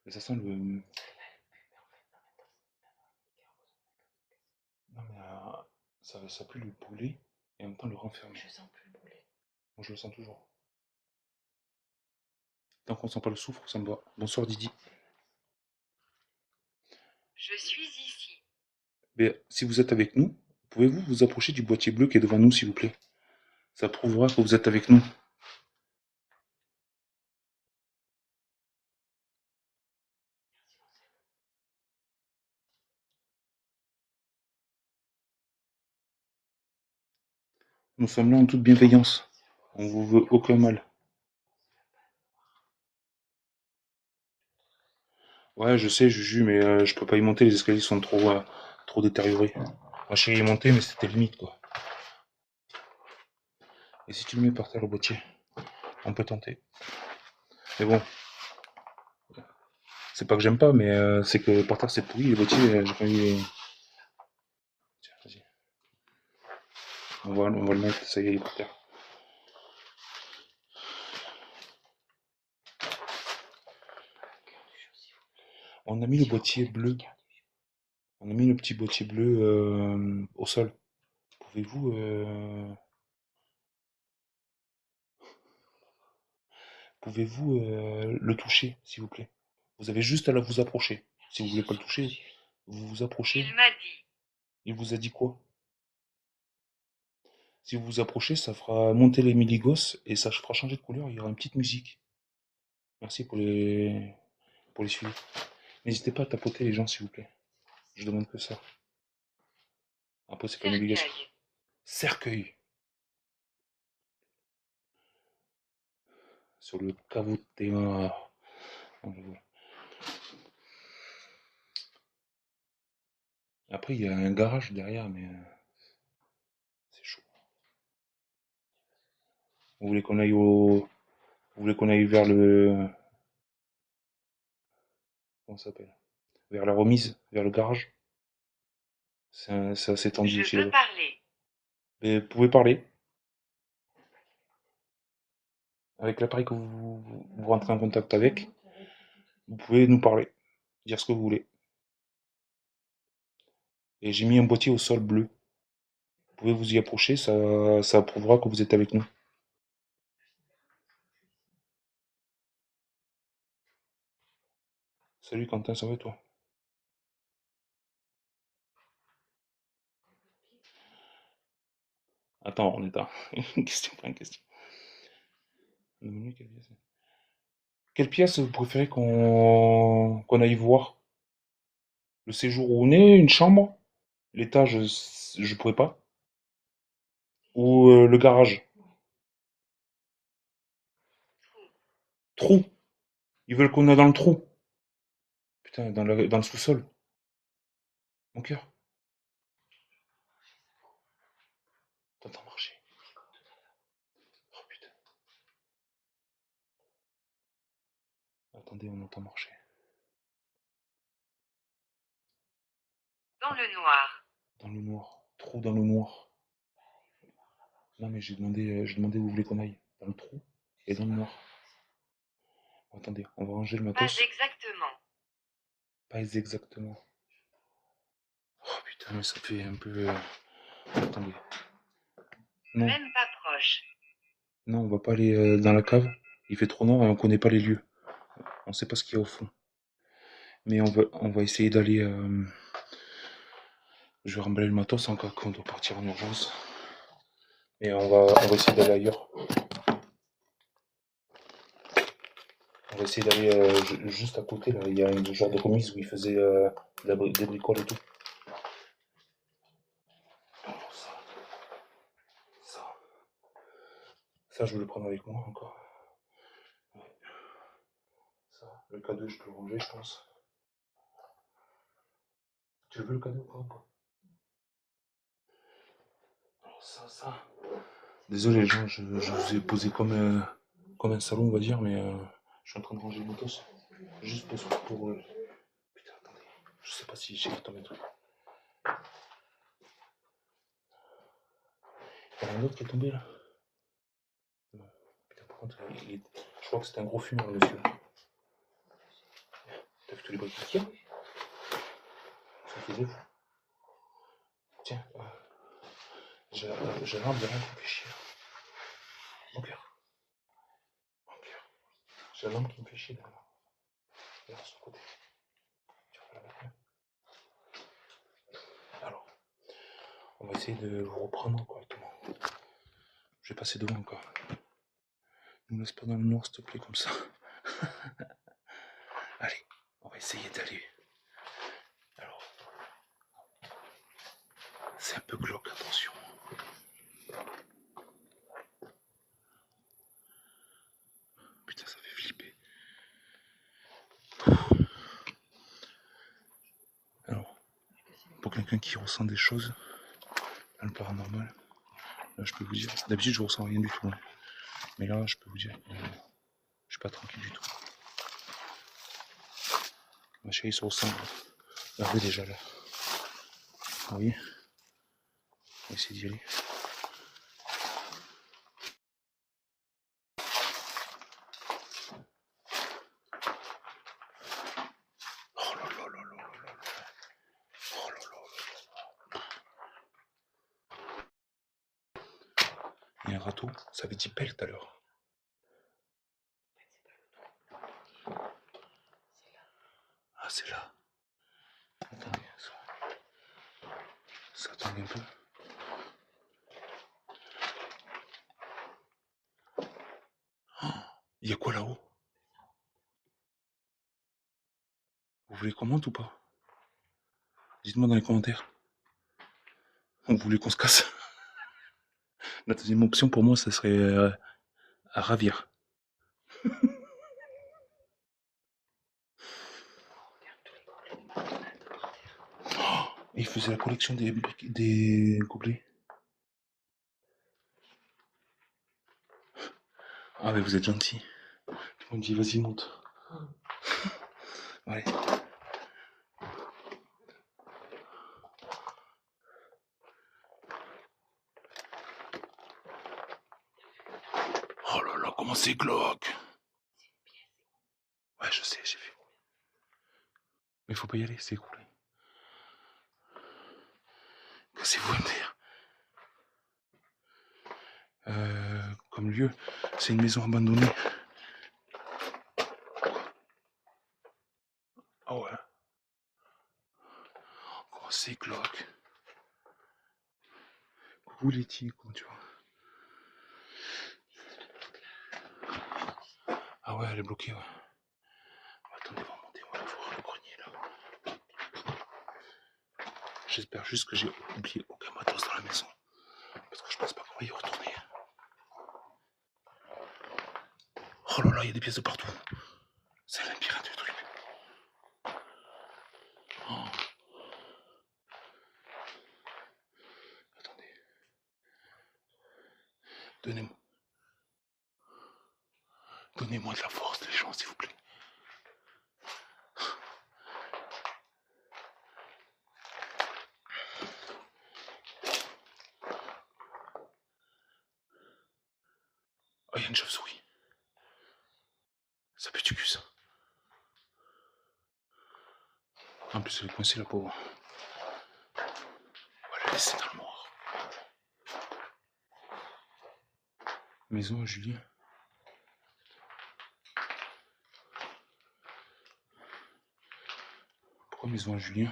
Mais ça sent le. Non mais ça pue le brûler et en même temps le renfermer. Je sens plus le brûler. Moi je le sens toujours. Tant qu'on sent pas le soufre, ça me va. Bonsoir Didi. Je suis ici. Mais si vous êtes avec nous, pouvez-vous vous approcher du boîtier bleu qui est devant nous, s'il vous plaît? Ça prouvera que vous êtes avec nous. Nous sommes là en toute bienveillance. On vous veut aucun mal. Ouais, je sais, Juju, mais je peux pas y monter, les escaliers sont trop détériorés. Ma chérie est montée, mais c'était limite, quoi. Et si tu le mets par terre, le boîtier, on peut tenter. Mais bon, c'est pas que j'aime pas, mais c'est que par terre c'est pourri, les boîtiers, j'ai pas envie. Tiens, vas-y. On va le mettre, ça y est, il est par terre. On a mis le boîtier bleu. On a mis le petit boîtier bleu au sol. Pouvez-vous pouvez-vous le toucher, s'il vous plaît? Vous avez juste à vous approcher. Si vous voulez pas le toucher, vous vous approchez. Il m'a dit. Il vous a dit quoi? Si vous vous approchez, ça fera monter les miligos et ça fera changer de couleur. Il y aura une petite musique. Merci pour les suivis. N'hésitez pas à tapoter les gens, s'il vous plaît. Je demande que ça. Après, c'est pas une obligation. Cercueil. Cercueil. Sur le caveau de théâtre. Après, il y a un garage derrière, mais c'est chaud. Vous voulez qu'on aille au. Vous voulez qu'on aille vers le. Comment ça s'appelle? Vers la remise, vers le garage. C'est assez tendu aussi Je veux là-bas. parler. Mais vous pouvez parler. Avec l'appareil que vous rentrez en contact avec, vous pouvez nous parler. Dire ce que vous voulez. Et j'ai mis un boîtier au sol bleu. Vous pouvez vous y approcher, ça prouvera que vous êtes avec nous. Salut Quentin, ça va toi? Attends, on est à une question, pas une question. Le menu, quelle pièce? Quelle pièce vous préférez qu'on aille voir? Le séjour où on est, une chambre? L'étage, je pourrais pas. Ou le garage? Trou. Ils veulent qu'on aille dans le trou. Putain, dans le sous-sol. Mon cœur. T'entends marcher. Oh putain. Attendez, on entend marcher. Dans le noir. Dans le noir. Trou dans le noir. Non mais j'ai demandé où vous voulez qu'on aille. Dans le trou et dans le noir. Attendez, on va ranger le Pas matos. exactement. Pas exactement. Oh putain, mais ça fait un peu... Attendez. Non, Même pas proche. non, on va pas aller dans la cave. Il fait trop noir et on connaît pas les lieux. On sait pas ce qu'il y a au fond. Mais on va essayer d'aller... Je vais remballer le matos en cas qu'on doit partir en urgence. Et on va essayer d'aller ailleurs. On va essayer d'aller juste à côté, là. Il y a un genre de remise où ils faisaient des bricoles et tout. Alors ça, ça, je vais le prendre avec moi encore. Ouais. Ça, le cadeau, je peux le ranger, je pense. Tu veux le cadeau ou pas? Alors ça. Désolé les gens, je vous ai posé comme un salon, on va dire, mais je suis en train de ranger le matos. Juste pour putain, attendez. Je sais pas si j'ai tomber un truc. Il y en a un autre qui est tombé là. Non. Putain, par contre, je crois que c'était un gros fumeur, le monsieur. T'as vu tous les briques qu'il y a? Ça fait deux. Tiens, j'ai la lampe de rien qui me fait chier. Mon cœur. Mon cœur. J'ai la lampe qui me fait chier derrière. Derrière sur le côté. Tu vas la mettre là. Alors, on va essayer de vous reprendre correctement. Je vais passer devant encore. Ne me laisse pas dans le noir, s'il te plaît, comme ça. Allez, on va essayer d'aller. Alors, c'est un peu glauque, attention. Putain, ça fait flipper. Alors, pour quelqu'un qui ressent des choses, dans le paranormal, là, je peux vous dire, d'habitude, je ressens rien du tout. Hein. Mais là, je peux vous dire que je suis pas tranquille du tout. Ma chérie se ressent. Regardez déjà là. Vous voyez? On va essayer d'y aller. Oh là là là là là là. Oh là là là. Il y a un râteau. Ça avait dit pelle tout à l'heure. Ah, c'est là. Attendez, ça attendait un peu. Oh, il y a quoi là-haut? Vous voulez qu'on monte ou pas? Dites-moi dans les commentaires. Vous voulez qu'on se casse? La deuxième option pour moi, ça serait à ravir. Oh, il faisait la collection des gobelets. Ah mais vous êtes gentil. On me dit vas-y monte. Allez. Oh là là, comment c'est glauque. Ouais, je sais, j'ai vu. Mais faut pas y aller, c'est cool. Cassez-vous un terre. Comme lieu, c'est une maison abandonnée. Ah ouais. Comment c'est glauque. Coucou Letty, comment tu vas? Ah ouais, elle est bloquée, ouais. J'espère juste que j'ai oublié aucun matos dans la maison. Parce que je pense pas qu'on va y retourner. Oh là là, il y a des pièces de partout. C'est la pirate du truc. Oh. Attendez. Donnez-moi de la force, les gens, s'il vous plaît. Oh, il y a une chauve-souris. Ça pue du cul, ça. En plus, elle est coincée, la pauvre. On va la laisser dans le noir. Maison à Julien. Pourquoi maison à Julien?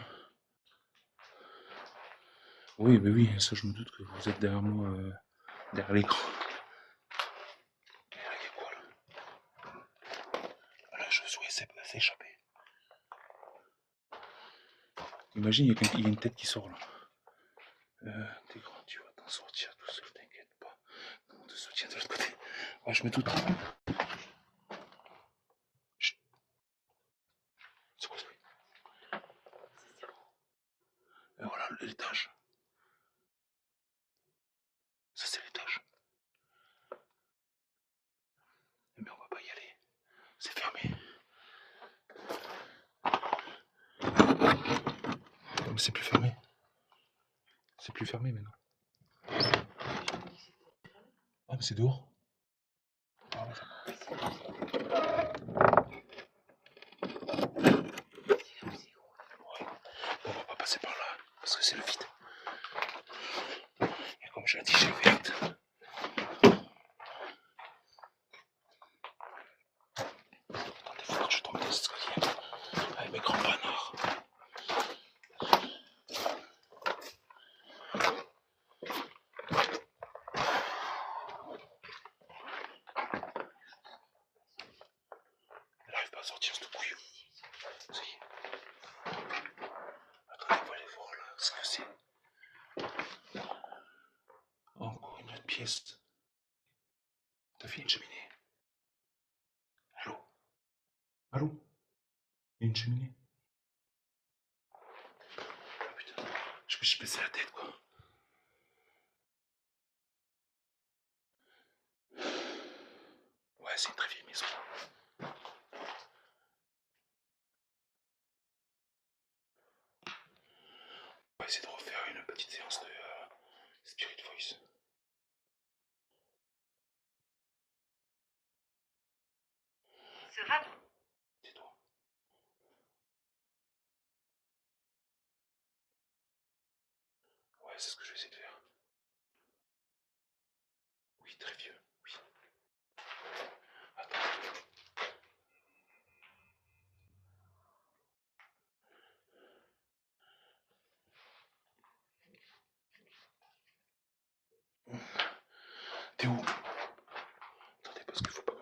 Oui, bah oui, ça je me doute que vous êtes derrière moi, derrière l'écran. Et là, il y a quoi là? La chauve-souris s'est échappée. Imagine, il y a une tête qui sort là. T'es grand, tu vas t'en sortir tout seul, t'inquiète pas. On te soutient de l'autre côté. Ouais, je me doute. Chut. C'est quoi ce bruit? Et voilà l'étage. Ça c'est l'étage. Mais on va pas y aller. C'est fermé. Non, mais c'est plus fermé. C'est plus fermé maintenant. Ah mais c'est dehors. Ah ouais, on va pas passer par là, parce que c'est le vide. Et comme je l'ai dit, j'ai ouverte. Attendez, faut que je tombe dans l'escalier. Avec mes grands panards. Elle arrive pas à sortir, cette couille. Ça y est. Attendez, on va aller voir là ce que c'est. Encore une autre pièce. T'as fait une cheminée? Allô? Allô? Il y a une cheminée? Ah putain, je me suis baissé la tête quoi. Ouais, c'est une très vieille maison. On va essayer de refaire une petite séance de Spirit Voice. Sera Tais-toi. Ouais, c'est ce que je vais essayer de faire. Oui, très vieux. Oui. Attends. T'es où? Attendez, parce qu'il faut pas que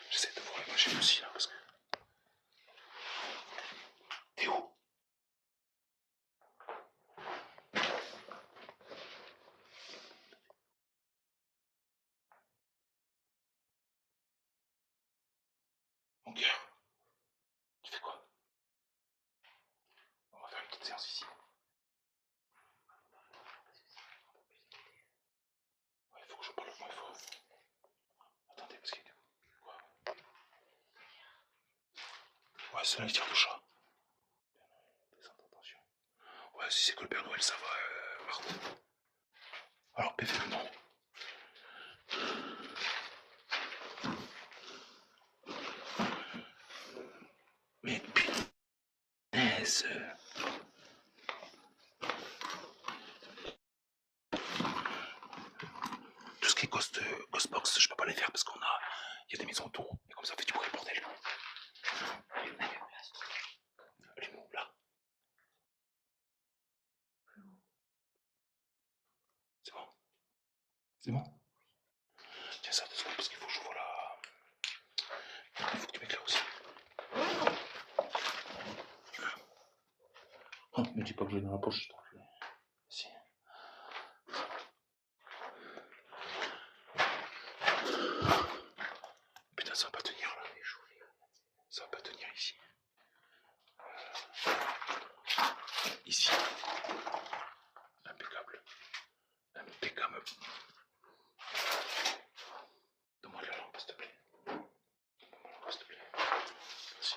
j'essaie de voir les machines aussi là, parce que. T'es où? Mon cœur. Tu fais quoi? On va faire une petite séance ici. Ouais, il faut que je parle moins fort. Attendez, parce qu'il est où? Quoi? Ouais, c'est là les tirs de chat. Descends, attention. Ouais, si c'est que le Père Noël, ça va, Marthe. Alors, PV, non. Mais punaise. Tout ce qui est Ghostbox, je peux pas les faire parce il y a des maisons autour. Et comme ça fait du bruit, bordel. Elle est où, là? C'est bon? C'est bon? Tiens ça 2 secondes parce qu'il faut que j'ouvre la. Il faut que tu m'éclaires aussi. Oh. Me dis pas que je l'ai dans la poche, je t'en prie. Si. Putain, ça va pas tenir là. Ça va pas tenir ici. Ici. Impeccable. Impeccable. Donne-moi la lampe, s'il te plaît. Donne-moi la lampe, s'il te plaît. Merci.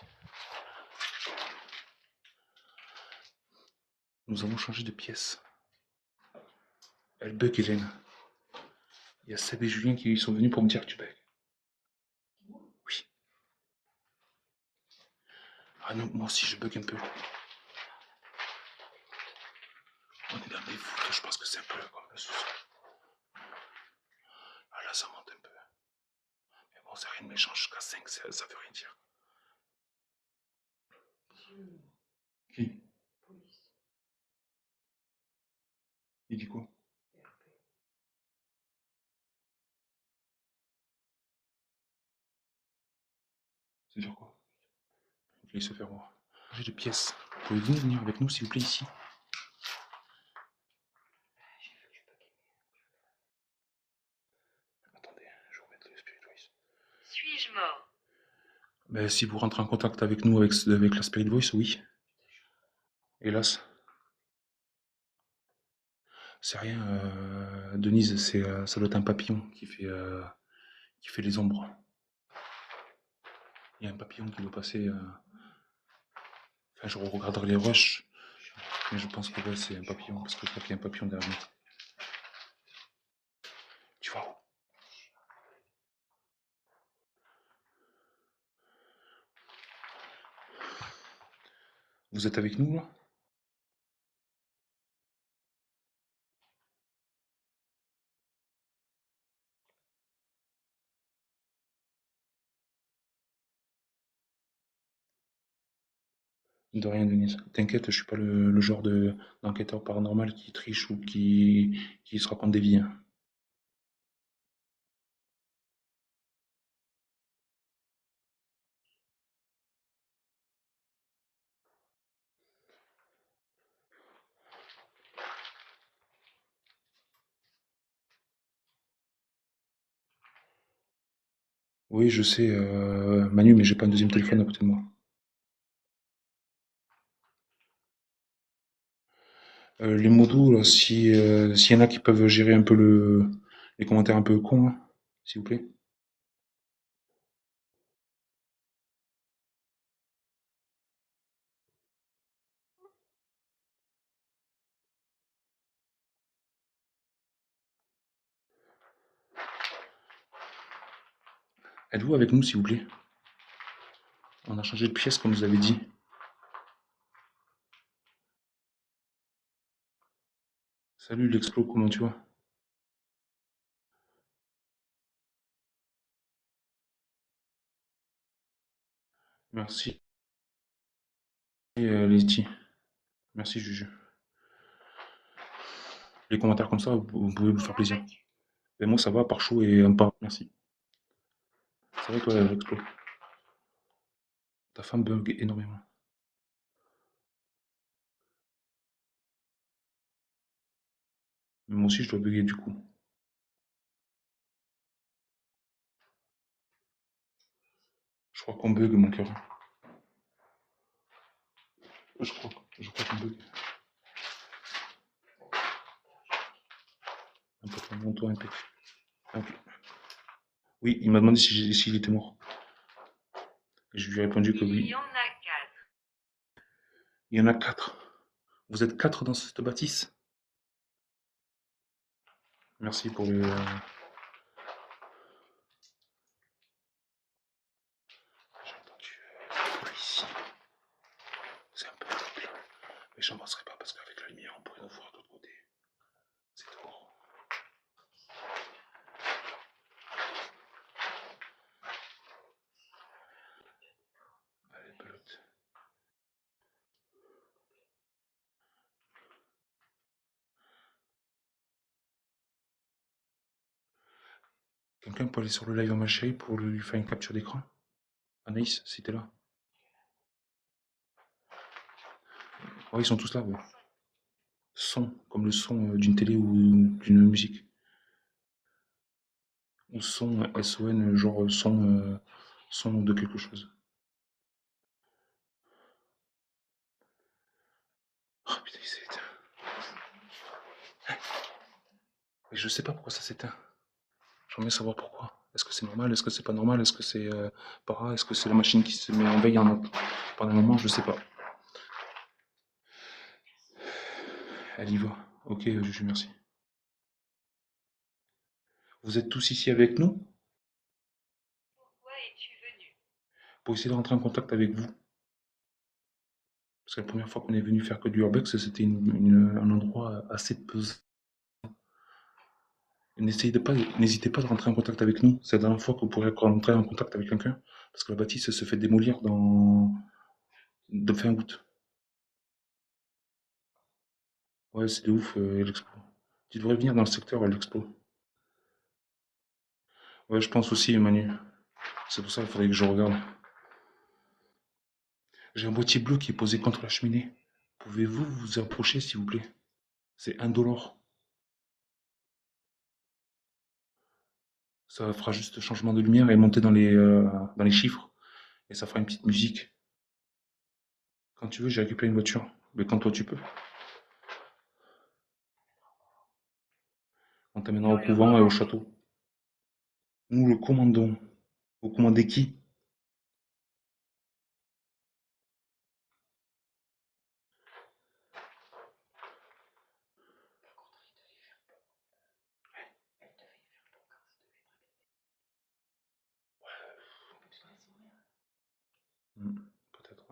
Nous avons changé de pièce. Elle bug, Hélène. Il y a Seb et Julien qui sont venus pour me dire que tu bugs. Oui. Ah non, moi aussi je bug un peu. On est dans des foot, je pense que c'est un peu comme le sous-sol. Ah là, ça monte un peu. Mais bon, c'est rien de méchant, jusqu'à 5, ça veut rien dire. Qui? Il dit quoi? C'est dire quoi? Il se faire voir. J'ai de pièces. Pouvez-vous venir avec nous, s'il vous plaît, ici? Attendez, je vais remettre le Spirit Voice. Suis-je mort? Mais si vous rentrez en contact avec nous, avec la Spirit Voice, oui. Hélas. C'est rien, Denise, ça doit être un papillon qui fait les ombres. Il y a un papillon qui doit passer. Enfin, je regarderai les rushs, mais je pense que ouais, c'est un papillon, parce que je crois qu'il y a un papillon derrière nous. Tu vas où? Vous êtes avec nous là? De rien, Denise. T'inquiète, je suis pas le genre d'enquêteur paranormal qui triche ou qui se raconte des vies, hein. Oui, je sais, Manu, mais j'ai pas un deuxième téléphone à côté de moi. Les modos, là, s'il y en a qui peuvent gérer un peu les commentaires un peu cons, là, s'il vous plaît. Êtes-vous avec nous, s'il vous plaît? On a changé de pièce, comme vous avez dit. Salut l'explo, comment tu vas? Merci, Lesti. Merci, Juju. Les commentaires comme ça, vous pouvez vous faire Comment plaisir. vas-tu? Et moi, ça va, par chaud et un pas. Merci. C'est vrai, toi, l'explo. Ta femme bug énormément. Mais moi aussi, je dois bugger du coup. Je crois qu'on bug, mon cœur. Je crois qu'on bug. Un peu trop toi, un peu. Ok. Oui, il m'a demandé s'il était mort. Et je lui ai répondu que Il oui. y en a 4. Il y en a 4. Vous êtes 4 dans cette bâtisse? Merci pour le. J'ai entendu ici. C'est un peu horrible. Mais j'en penserai pas parce qu'avec la lumière, on pourrait nous voir de l'autre côté. C'est tout. Allez, pelote. Quelqu'un peut aller sur le live à ma chérie pour lui faire une capture d'écran? Anaïs, si t'es là. Ouais, ils sont tous là, ouais. Son, comme le son d'une télé ou d'une musique. Ou son, S-O-N, genre son, son de quelque chose. Oh putain, il s'est éteint. Et je sais pas pourquoi ça s'éteint. J'aimerais savoir pourquoi. Est-ce que c'est normal? Est-ce que c'est pas normal? Est-ce que c'est para? Est-ce que c'est la machine qui se met en veille pendant un moment? Je sais pas. Elle y va. Ok, Juju, merci. Vous êtes tous ici avec nous Pourquoi es-tu venu? pour essayer de rentrer en contact avec vous. Parce que la première fois qu'on est venu faire que du urbex, c'était un endroit assez pesant. N'hésitez pas de rentrer en contact avec nous. C'est la dernière fois que vous pourrez rentrer en contact avec quelqu'un. Parce que la bâtisse se fait démolir de fin août. Ouais, c'est de ouf, l'expo. Tu devrais venir dans le secteur, l'expo. Ouais, je pense aussi, Manu. C'est pour ça qu'il faudrait que je regarde. J'ai un boîtier bleu qui est posé contre la cheminée. Pouvez-vous vous approcher, s'il vous plaît? C'est indolore. Ça fera juste changement de lumière et monter dans les chiffres. Et ça fera une petite musique. Quand tu veux, j'ai récupéré une voiture. Mais quand toi tu peux. On t'amènera au couvent et au château. Nous le commandons. Vous commandez qui? Hmm, peut-être.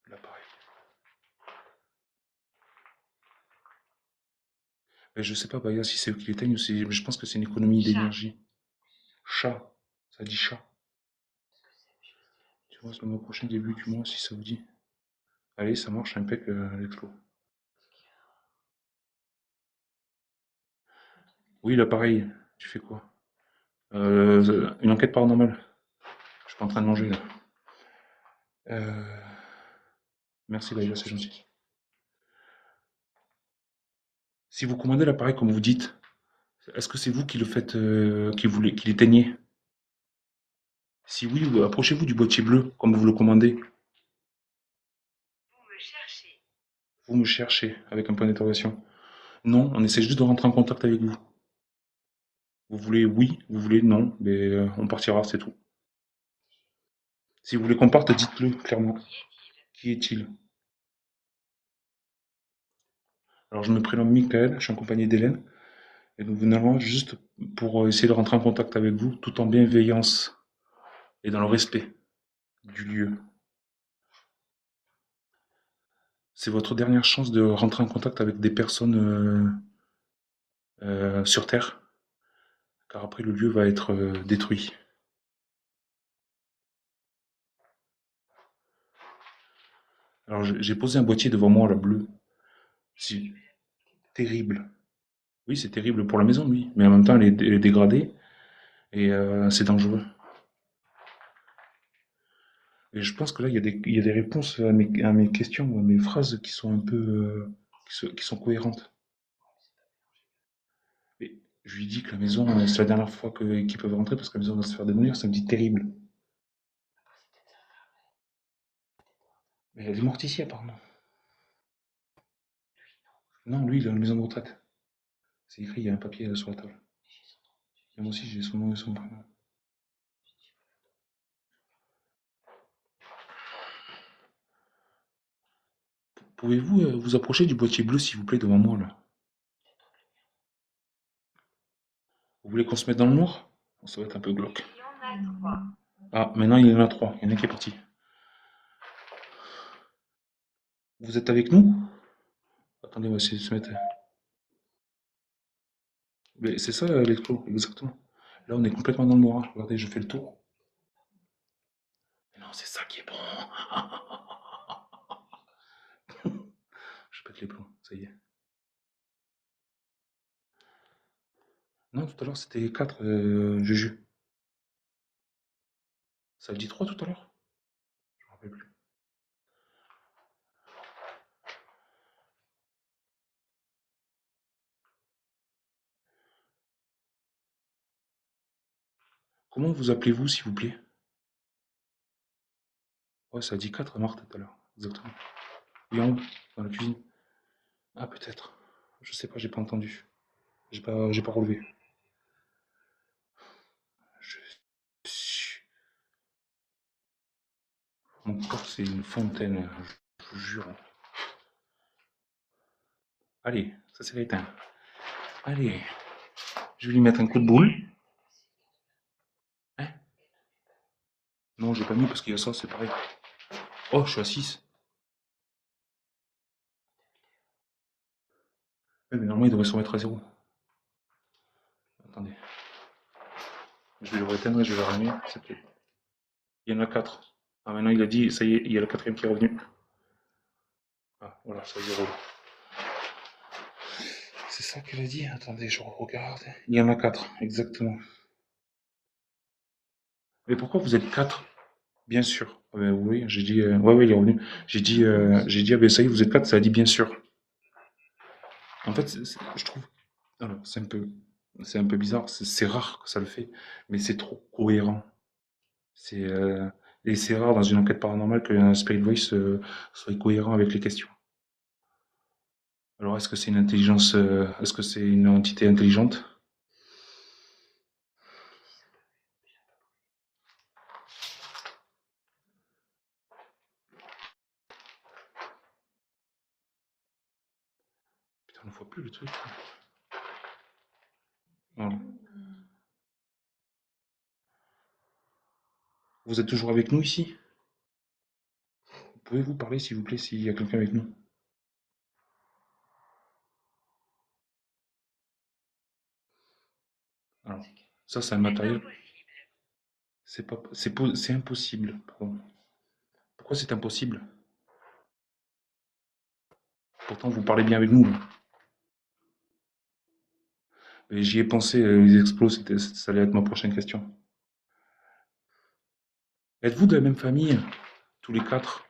L'appareil. Mais je sais pas, Baya, si c'est eux qui l'éteignent ou si. Je pense que c'est une économie d'énergie. Chat. Ça dit chat. Tu vois, le mois prochain, début du mois, si ça vous dit. Allez, ça marche, impec, l'expo. Oui, l'appareil. Tu fais quoi? Une enquête paranormale. Je suis pas en train de manger là. Euh, Merci Baya, c'est gentil. Si vous commandez l'appareil comme vous dites, est-ce que c'est vous qui le faites, qui l'éteignez? Si oui, approchez-vous du boîtier bleu, comme vous le commandez. Vous me cherchez. Vous me cherchez, avec un point d'interrogation. Non, on essaie juste de rentrer en contact avec vous. Vous voulez oui, vous voulez non, mais on partira, c'est tout. Si vous voulez qu'on parte, dites-le clairement. Qui est-il? Qui est-il? Alors je me prénomme Michael, je suis accompagné d'Hélène, et nous venons juste pour essayer de rentrer en contact avec vous, tout en bienveillance et dans le respect du lieu. C'est votre dernière chance de rentrer en contact avec des personnes sur Terre, car après le lieu va être détruit. Alors j'ai posé un boîtier devant moi, là, bleu. Si, terrible. Oui, c'est terrible pour la maison, oui, mais en même temps, elle est dégradée et c'est dangereux. Et je pense que là, il y a des réponses à mes questions ou à mes phrases qui sont un peu, qui sont cohérentes. Et je lui dis que la maison, c'est la dernière fois qu'ils peuvent rentrer parce que la maison va se faire démolir, ça me dit terrible. Mais elle est morte ici, apparemment. Non, lui, il est dans la maison de retraite. C'est écrit, il y a un papier sur la table. Et moi aussi, j'ai son nom et son prénom. Pouvez-vous vous approcher du boîtier bleu, s'il vous plaît, devant moi, là? Vous voulez qu'on se mette dans le noir? Ça va être un peu glauque. Il y en a 3. Ah, maintenant, il y en a trois. Il y en a un qui est parti. Vous êtes avec nous? Attendez, on va essayer de se mettre. Mais c'est ça l'explo, exactement. Là, on est complètement dans le noir. Regardez, je fais le tour. Mais non, c'est ça qui est bon. Je pète les plombs, ça y est. Non, tout à l'heure, c'était 4, Juju. Ça le dit 3 tout à l'heure? Je me rappelle plus. Comment vous appelez-vous, s'il vous plaît? Ouais, ça a dit 4, Marthe, tout à l'heure. Exactement. Et en haut, dans la cuisine. Ah, peut-être. Je sais pas, j'ai pas entendu. J'ai pas relevé. Je suis... Mon corps, c'est une fontaine, je vous jure. Allez, ça c'est éteint. Allez, je vais lui mettre un coup de boule. Hein? Non, j'ai pas mis parce qu'il y a ça, c'est pareil. Oh, je suis à 6. Ouais, mais normalement, il devrait se remettre à 0. Attendez. Je vais le rééteindre et je vais le rallumer. Il y en a 4. Ah, maintenant, il a dit, ça y est, il y a le quatrième qui est revenu. Ah, voilà, ça 0. C'est ça qu'elle a dit? Attendez, je regarde. Il y en a 4, exactement. Mais pourquoi vous êtes 4? Bien sûr. Ah ben oui, j'ai dit. Ouais, ouais, il est revenu. J'ai dit, ah ben ça y est, vous êtes 4, ça a dit bien sûr. En fait, je trouve. Alors, c'est un peu bizarre. C'est rare que ça le fait, mais c'est trop cohérent. C'est et c'est rare dans une enquête paranormale qu'un Spirit Voice soit cohérent avec les questions. Alors, est-ce que c'est une intelligence, est-ce que c'est une entité intelligente? Putain, on ne voit plus le truc. Voilà. Vous êtes toujours avec nous ici? Pouvez-vous parler, s'il vous plaît, s'il y a quelqu'un avec nous? Alors, ça, c'est un matériel. C'est pas, c'est impossible. Pardon. Pourquoi c'est impossible? Pourtant, vous parlez bien avec nous. Mais j'y ai pensé, les explos, ça allait être ma prochaine question. Êtes-vous de la même famille, tous les 4?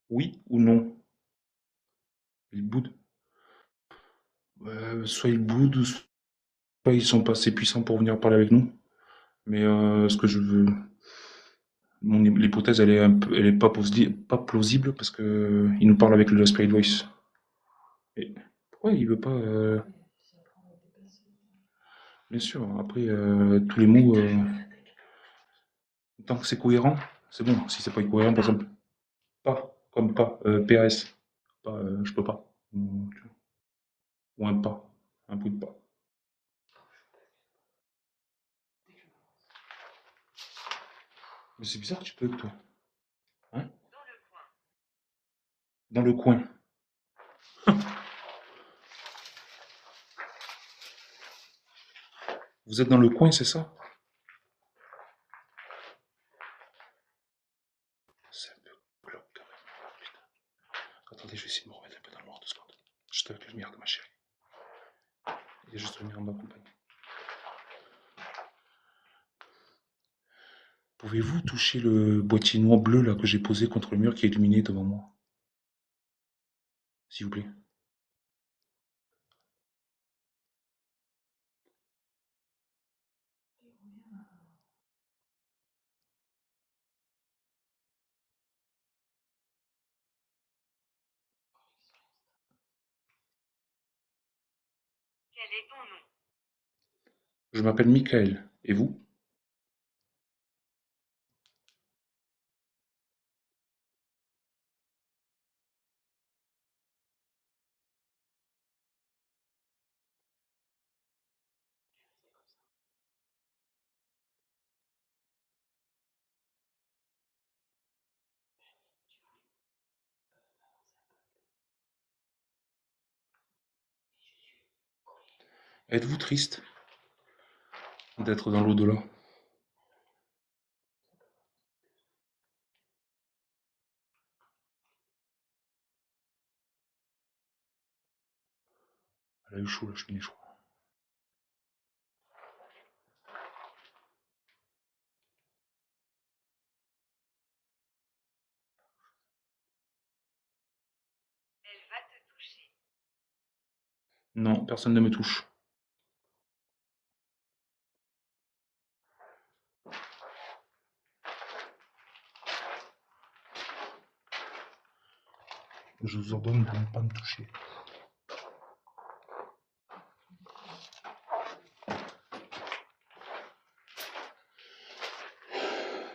Oui ou non? Ils boudent. Soit ils boudent, soit ils sont pas assez puissants pour venir parler avec nous. Mais ce que je veux, l'hypothèse, elle est pas plausible parce que il nous parle avec le Spirit Voice. Et pourquoi il veut pas bien sûr, après, tous les mots, tant que c'est cohérent, c'est bon. Si c'est pas cohérent, par exemple, pas, comme pas, PAS, pas, je peux pas. Ou un pas, un bout de pas. Mais c'est bizarre, tu peux, toi. Hein? Dans le coin. Vous êtes dans le coin, c'est ça? C'est un peu glauque quand même. Putain. Attendez, je vais essayer de me remettre un peu dans le noir 2 secondes. Juste avec la lumière de ma chérie. Il y a juste la lumière de ma compagne. Pouvez-vous toucher le boîtier noir bleu là que j'ai posé contre le mur qui est illuminé devant moi? S'il vous plaît. Quel est ton nom? Je m'appelle Michael. Et vous? Êtes-vous triste d'être dans l'au-delà? Elle a eu chaud la cheminée, je crois. Elle va te toucher. Non, personne ne me touche. Je vous ordonne de ne pas me toucher.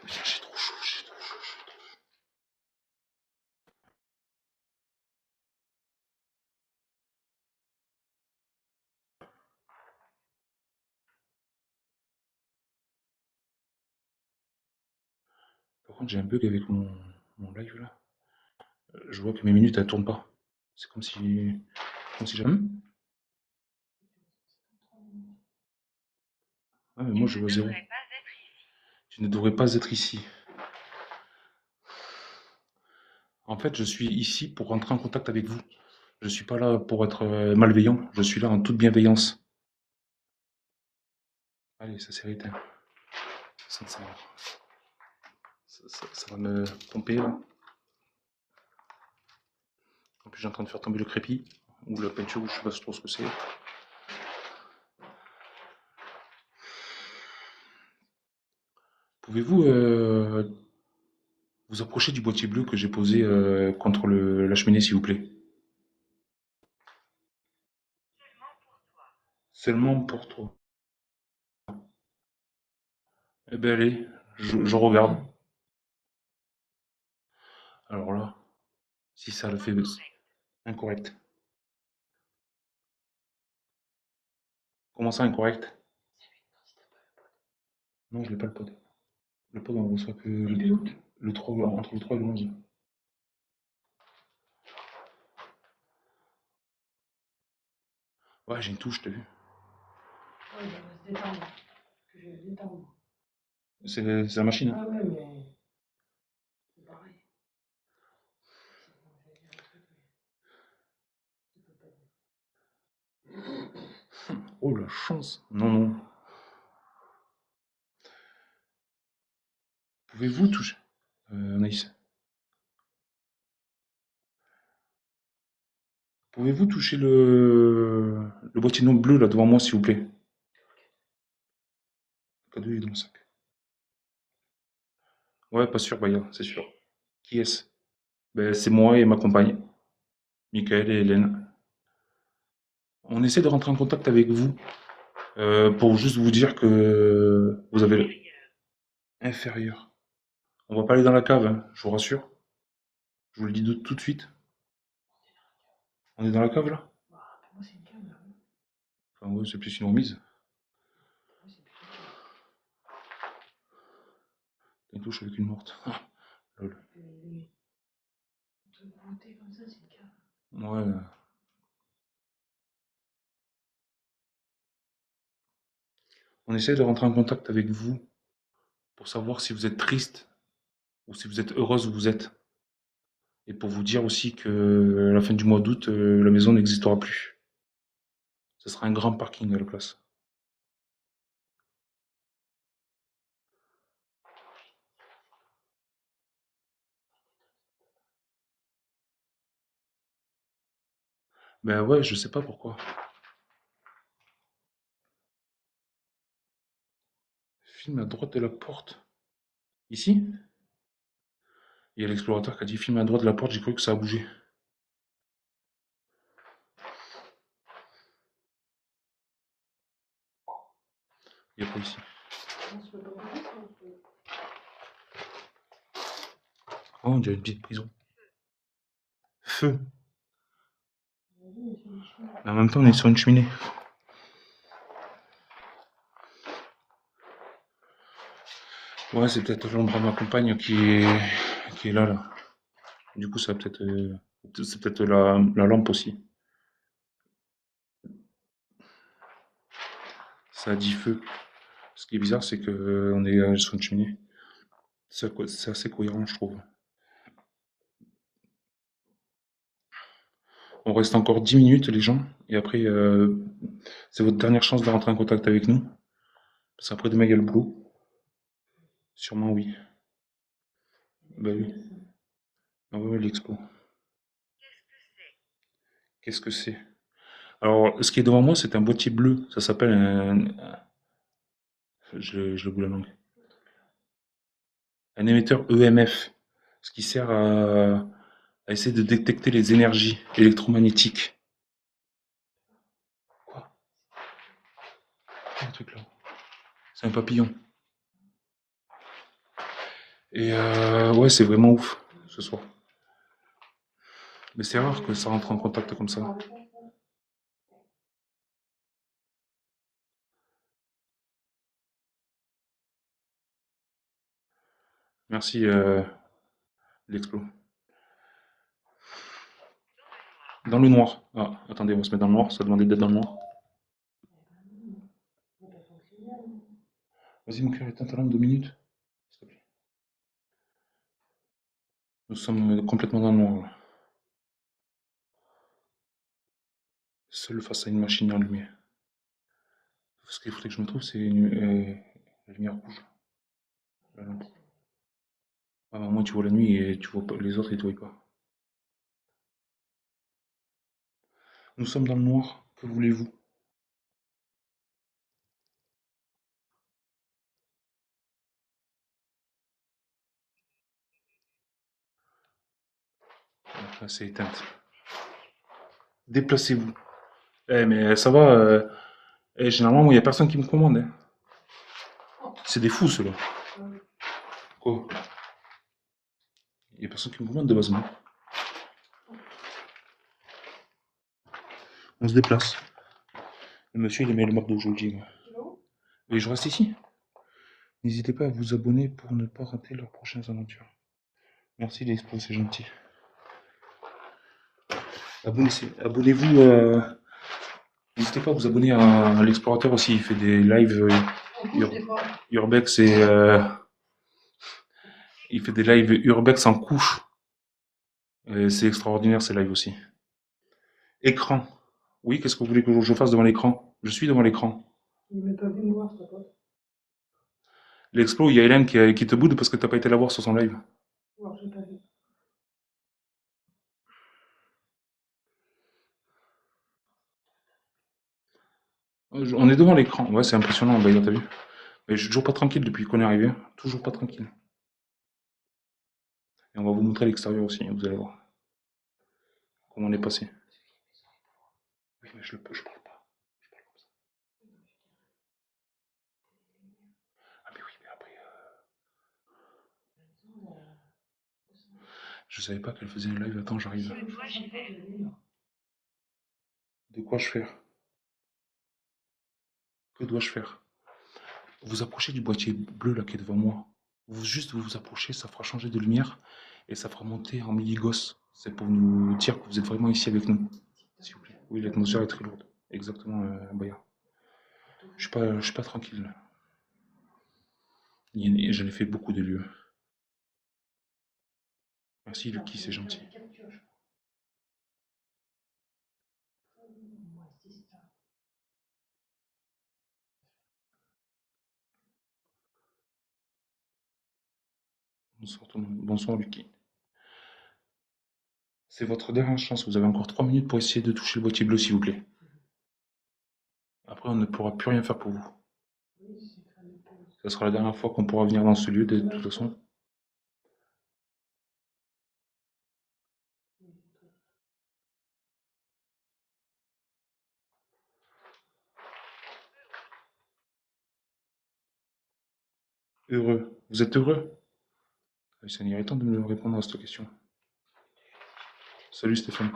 Putain, j'ai trop chaud, j'ai trop chaud, j'ai trop chaud. Par contre, j'ai un bug avec mon live là. Je vois que mes minutes elles tournent pas. C'est comme si jamais. Ah, mais moi je Tu vois ne zéro. devrais pas être ici. Tu ne devrais pas être ici. En fait, je suis ici pour rentrer en contact avec vous. Je suis pas là pour être malveillant. Je suis là en toute bienveillance. Allez, ça s'est éteint. Ça va me pomper là. En plus, j'ai en train de faire tomber le crépi ou la peinture, ou je sais pas trop ce que c'est. Pouvez-vous vous approcher du boîtier bleu que j'ai posé contre la cheminée, s'il vous plaît? Seulement pour toi. Seulement pour toi. Eh ben allez, je regarde. Alors là, si ça le fait Incorrect. incorrect. Comment ça incorrect? Non, je l'ai pas le pod. Le pod on reçoit que le 3, entre le 3 et le 11. Ouais, j'ai une touche, t'as vu? Ouais, il va se détendre. Que je vais le détendre. C'est la machine. Hein. Ah ouais, mais c'est pareil. C'est bon, j'allais dire un truc, mais je peux pas dire. Oh la chance. Non, non. Pouvez-vous toucher Anaïs. Pouvez-vous toucher le boîtier non bleu là devant moi, s'il vous plaît? Le cadeau il est dans le sac. Ouais, pas sûr, Baya, c'est sûr. Qui est-ce? Ben, c'est moi et ma compagne, Michael et Hélène. On essaie de rentrer en contact avec vous pour juste vous dire que vous avez Inférieur. inférieur. On va pas aller dans la cave, hein, je vous rassure. Je vous le dis tout de suite. On est dans la cave là? Bah, pour moi, c'est une cave, là. Enfin, ouais, c'est plus une remise. Pour moi, c'est plutôt une cave. Une touche avec une morte. Ah, lol. De goûter comme ça, c'est une cave. Ouais. On essaie de rentrer en contact avec vous pour savoir si vous êtes triste ou si vous êtes heureuse où vous êtes. Et pour vous dire aussi que à la fin du mois d'août, la maison n'existera plus. Ce sera un grand parking à la place. Ben ouais, je sais pas pourquoi. Filme à droite de la porte. Ici? Il y a l'explorateur qui a dit filme à droite de la porte, j'ai cru que ça a bougé. Il n'y a pas ici. On se peut pas bouger, ça, on peut. Oh, on dirait une petite prison. Feu. Vas-y, sur une cheminée. Mais en même temps, on est sur une cheminée. Ouais, c'est peut-être l'ombre à ma compagne qui est là, là. Du coup, ça peut-être, c'est peut-être la lampe aussi. Ça a dit feu. Ce qui est bizarre, c'est que on est sur une cheminée. C'est assez cohérent, je trouve. On reste encore 10 minutes, les gens, et après, c'est votre dernière chance de rentrer en contact avec nous. Parce qu'après demain, il y a le boulot. Sûrement, oui. Bah oui. Ah ouais, ouais, l'expo. Qu'est-ce que c'est? Qu'est-ce que c'est? Alors, ce qui est devant moi, c'est un boîtier bleu. Ça s'appelle je le bout la langue. Un émetteur EMF. Ce qui sert à à essayer de détecter les énergies électromagnétiques. Quoi? Quel truc là? C'est un papillon. Et ouais, c'est vraiment ouf ce soir. Mais c'est rare que ça rentre en contact comme ça. Merci, l'explo. Dans le noir. Ah, attendez, on va se mettre dans le noir. Ça demandait d'être dans le noir. Vas-y, mon cœur, éteins ta lampe 2 minutes. S'il te plaît. Nous sommes complètement dans le noir là. Seul face à une machine en lumière. Ce qu'il faudrait que je me trouve, c'est la lumière rouge. La lampe. Ah, bah, moi, tu vois la nuit et tu vois pas, les autres, ils te voient pas. Nous sommes dans le noir. Que voulez-vous? Là, c'est éteinte. Déplacez-vous. Eh, mais ça va. Généralement, moi, il n'y a personne qui me commande, hein. C'est des fous, ceux-là. Quoi? Il n'y a personne qui me commande de base, moi. On se déplace. Le monsieur, il aimait le McDo, je vous le dis, moi. Et je reste ici. N'hésitez pas à vous abonner pour ne pas rater leurs prochaines aventures. Merci les exploits, c'est gentil. Abonnez-vous. N'hésitez pas à vous abonner à l'explorateur aussi. Il fait des lives urbex et il fait des lives urbex en couche. C'est extraordinaire ces lives aussi. Écran. Oui, qu'est-ce que vous voulez que je fasse devant l'écran? Je suis devant l'écran. Il m'est pas vu me voir, c'est pas. L'explo, il y a Hélène qui te boude parce que t'as pas été la voir sur son live. Non, j'ai pas vu. On est devant l'écran. Ouais, c'est impressionnant, bah, t'as vu. Mais je suis toujours pas tranquille depuis qu'on est arrivé. Toujours pas tranquille. Et on va vous montrer l'extérieur aussi, vous allez voir. Comment on est passé. Oui, mais je parle pas. Je parle comme ça. Ah, mais oui, mais après. Je savais pas qu'elle faisait un live. Attends, j'arrive. Que dois-je faire? De quoi je faire? Que dois-je faire? Vous approchez du boîtier bleu là qui est devant moi. Juste vous approchez, ça fera changer de lumière et ça fera monter en mini-gosse. C'est pour nous dire que vous êtes vraiment ici avec nous. S'il vous plaît. Oui, l'atmosphère est très lourde. Exactement, Baya. Je suis pas tranquille. J'en ai fait beaucoup de lieux. Merci Lucky, c'est gentil. Bonsoir tout le monde. Bonsoir Lucky. C'est votre dernière chance. Vous avez encore 3 minutes pour essayer de toucher le boîtier bleu, s'il vous plaît. Après, on ne pourra plus rien faire pour vous. Ça sera la dernière fois qu'on pourra venir dans ce lieu, de toute façon. Heureux. Vous êtes heureux? C'est irritant de me répondre à cette question. Salut Stéphane.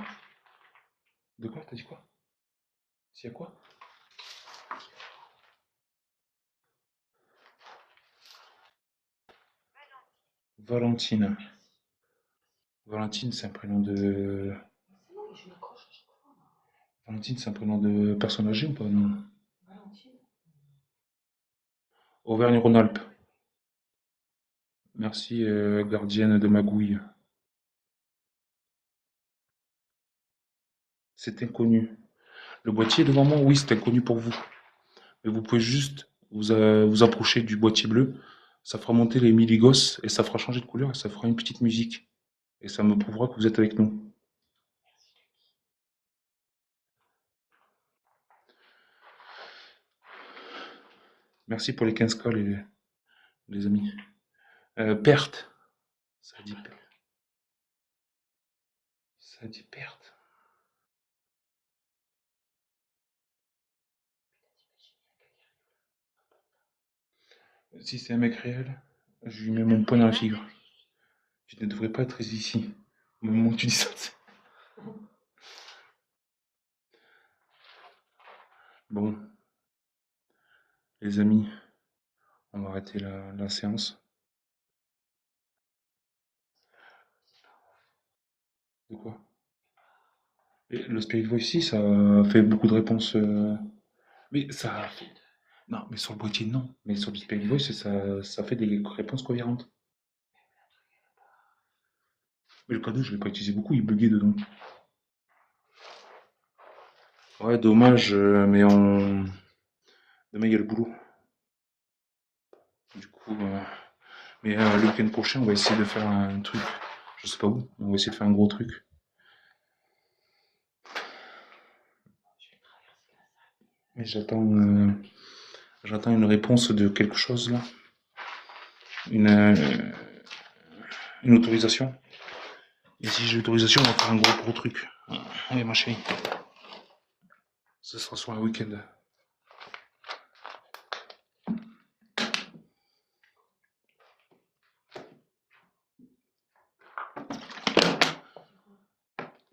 De quoi? T'as dit quoi? S'il y a quoi? Valentine. Valentine, c'est un prénom de. Valentine, c'est un prénom de personne âgée ou pas? Non. Auvergne-Rhône-Alpes. Merci, gardienne de Magouille. C'est inconnu. Le boîtier est devant moi, oui, c'est inconnu pour vous. Mais vous pouvez juste vous approcher du boîtier bleu. Ça fera monter les miligos et ça fera changer de couleur et ça fera une petite musique. Et ça me prouvera que vous êtes avec nous. Merci pour les 15K, les amis. Perte. Ça dit perte. Ça dit perte. Si c'est un mec réel, je lui mets mon poing dans la figure. Tu ne devrais pas être ici. Au moment où tu dis ça. Bon, les amis, on va arrêter la séance. De quoi? Et le Spirit Voice ici, ça fait beaucoup de réponses. Mais ça. Non, mais sur le boîtier, non. Mais sur le Spirit Voice, ça fait des réponses cohérentes. Mais le cadeau, je ne l'ai pas utilisé beaucoup, il buguait dedans. Ouais, dommage, mais on. Demain, il y a le boulot. Du coup. Mais le week-end prochain, on va essayer de faire un truc. Je sais pas où, on va essayer de faire un gros truc. Mais j'attends une réponse de quelque chose là. Une autorisation. Et si j'ai l'autorisation, on va faire un gros truc. Allez, ma chérie. Ce sera sur un week-end.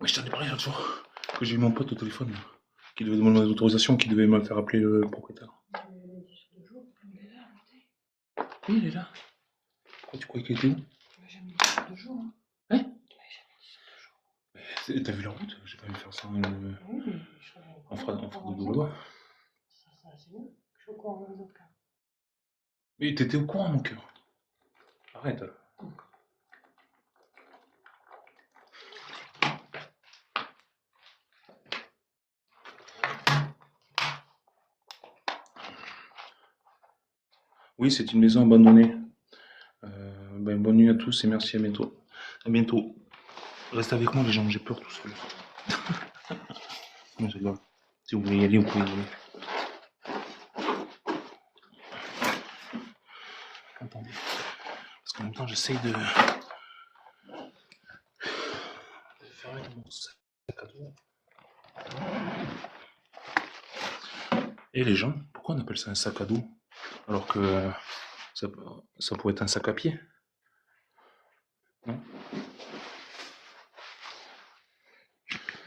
Mais je t'en ai parlé l'autre fois. Que j'ai eu mon pote au téléphone. Là, qui devait demander l'autorisation, qui devait me faire appeler le propriétaire. Oui, il est là. Pourquoi tu croyais qu'il était où? Jamais dit sur 2 jours. Hein? Jamais dit sur 2 jours. T'as vu la route? J'ai pas envie de faire ça Oui, mais en fera de boulot là. Ça, c'est mieux. Je suis au courant dans le cas. Mais t'étais au courant, mon cœur. Arrête. Oui, c'est une maison abandonnée. Bonne nuit à tous et merci, à bientôt. À bientôt. Reste avec moi les gens, j'ai peur tout seul. Non, je rigole. Si vous voulez y aller, vous pouvez y aller. Attendez. Parce qu'en même temps, j'essaye de fermer mon sac à dos. Et les gens, pourquoi on appelle ça un sac à dos? Alors que ça pourrait être un sac à pied. Non?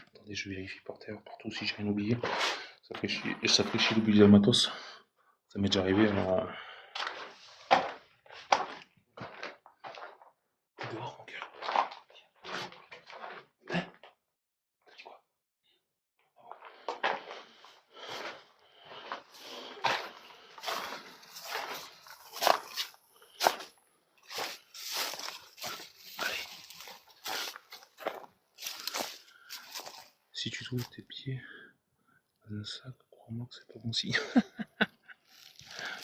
Attendez, je vérifie par terre, partout si j'ai rien oublié. Ça ferait chier d'oublier le matos. Ça m'est déjà arrivé, alors. Dehors, mon cœur. Hein? T'as dit quoi? Allez. Si tu trouves tes pieds dans un sac, crois-moi que c'est pas bon signe.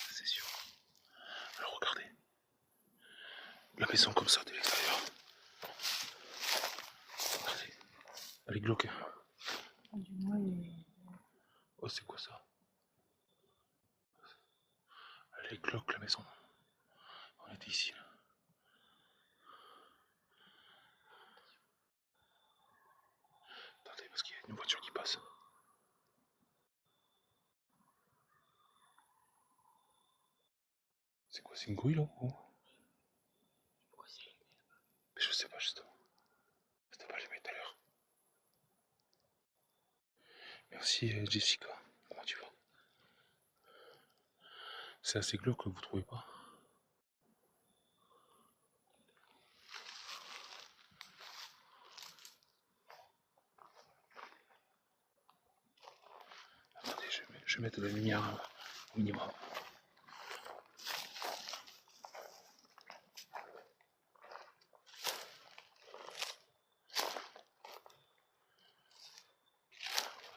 C'est sûr. Alors regardez. La maison comme ça de l'extérieur. Regardez. Elle est glauque. Du moins, Oh, c'est quoi ça? Elle est glauque la maison. On était ici là. Attendez, parce qu'il y a une voiture qui passe. C'est quoi, c'est une gouille là? Mais je sais pas justement. C'était pas allumé tout à l'heure. Merci Jessica. Comment tu vas? C'est assez glauque, vous trouvez pas? Attendez, je vais mettre de la lumière au minimum.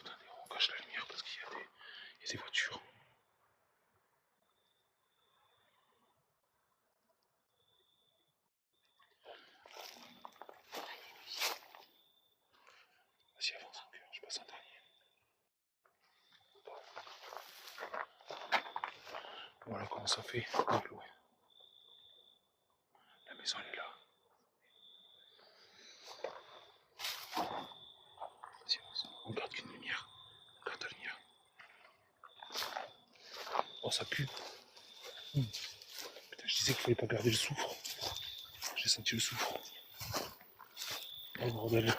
Attendez, on cache la lumière parce qu'il y a des voitures. Vas-y, avance mon cœur, je passe un dernier. Voilà comment ça fait. La maison elle est là. ça pue. Putain, je disais qu'il fallait pas garder le soufre. J'ai senti le soufre. Oh bordel.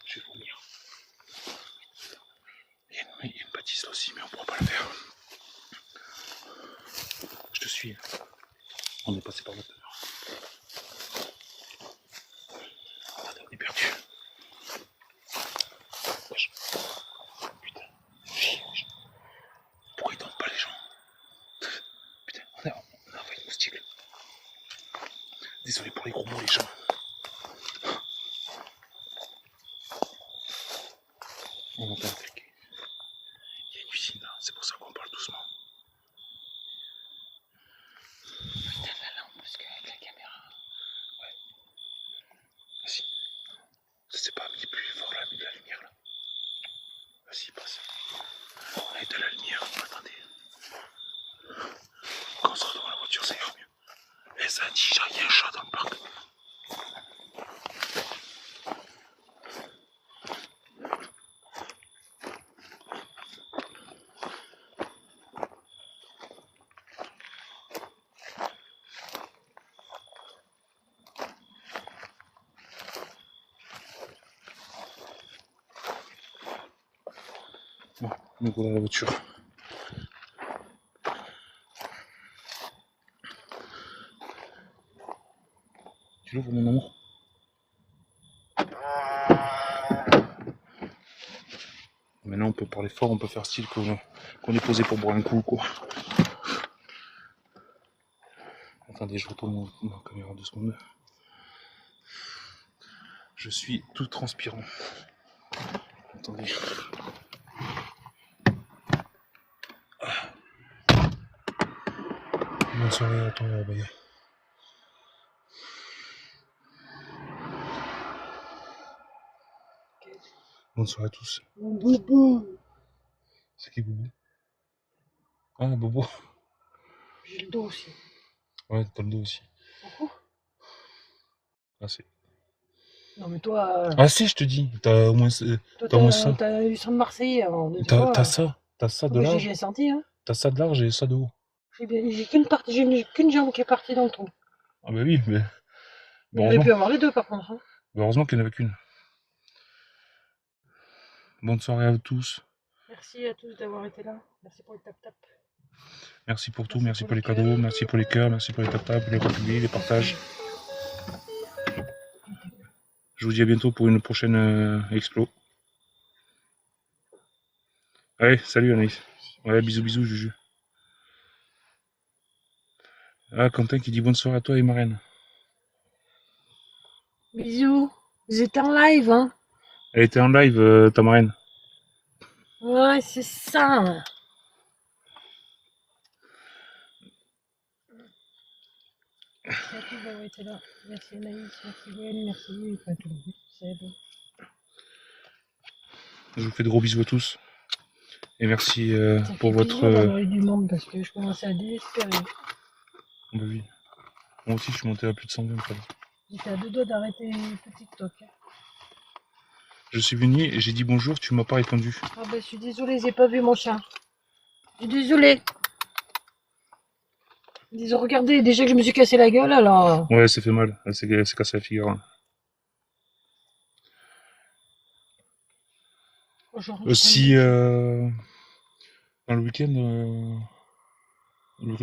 Je vais vomir. Il y a une bâtisse là aussi, mais on pourra pas le faire. Je te suis. On est passé par là tout à l'heure. Attends, on est perdu. Wesh. Putain. Pourquoi ils tombent pas les gens? Putain, on a envahi le moustique. Désolé pour les gros mots les gens. On entend cliquer. Il y a une cuisine là, c'est pour ça qu'on parle doucement. Putain la lampe parce qu'avec la caméra. Ouais. Vas-y. Ça s'est pas mis plus fort là, mais de la lumière là. Vas-y, passe. On a de la lumière, attendez. Quand on sera devant la voiture, ça ira mieux. Et ça a dit, il y a un chat dans le parc. Bon, donc voilà la voiture. Tu l'ouvres mon amour? Maintenant on peut parler fort, on peut faire style qu'on est posé pour boire un coup quoi. Attendez, je retourne ma caméra 2 secondes. Je suis tout transpirant. Attendez. Bonne soirée à toi, Baya. Bonne soirée à tous. Boubou. C'est qui Boubou? Ah, Bobo. J'ai le dos aussi. Ouais, t'as le dos aussi. Pourquoi? Ah, c'est... Non mais toi, Ah si, je te dis, t'as au moins ça. t'as eu ça de Marseillais avant. T'as ça de Mais large, j'ai senti, hein. t'as ça de large et ça de haut. J'ai qu'une jambe qui est partie dans le trou. Ah bah oui, mais Il aurait heureusement, pu avoir les deux par contre. Hein. heureusement qu'il n'y en avait qu'une. Bonne soirée à tous. Merci à tous d'avoir été là. Merci pour le tap-tap. Merci pour tout, Merci merci pour pour les les cadeaux, cœurs. merci pour les cœurs, merci pour les tap-tap, les republis, les partages. Je vous dis à bientôt pour une prochaine explo. Allez, salut Anaïs. Ouais, bisous, bisous, Juju. Ah, Quentin qui dit bonne soirée à toi et Marraine. Bisous. Vous êtes en live, hein. Elle était en live, ta marraine. Ouais, c'est ça. Merci à tous d'avoir été là. Merci Anaïs, merci Gwen, merci enfin, tout le monde. Seb. Je vous fais de gros bisous à tous. Et merci Ça pour fait votre... plaisir d'avoir eu du monde parce que je commençais à désespérer. Bah oui. Moi aussi, je suis monté à plus de 120. J'étais à deux doigts d'arrêter tout TikTok. Hein. Je suis venu et j'ai dit bonjour, tu m'as pas répondu. Ah bah je suis désolée, j'ai pas vu mon chat. Je suis désolée. Disons, regardez, déjà que je me suis cassé la gueule, alors... Ouais, c'est fait mal. Elle s'est cassé la figure. Hein. Si dans le week-end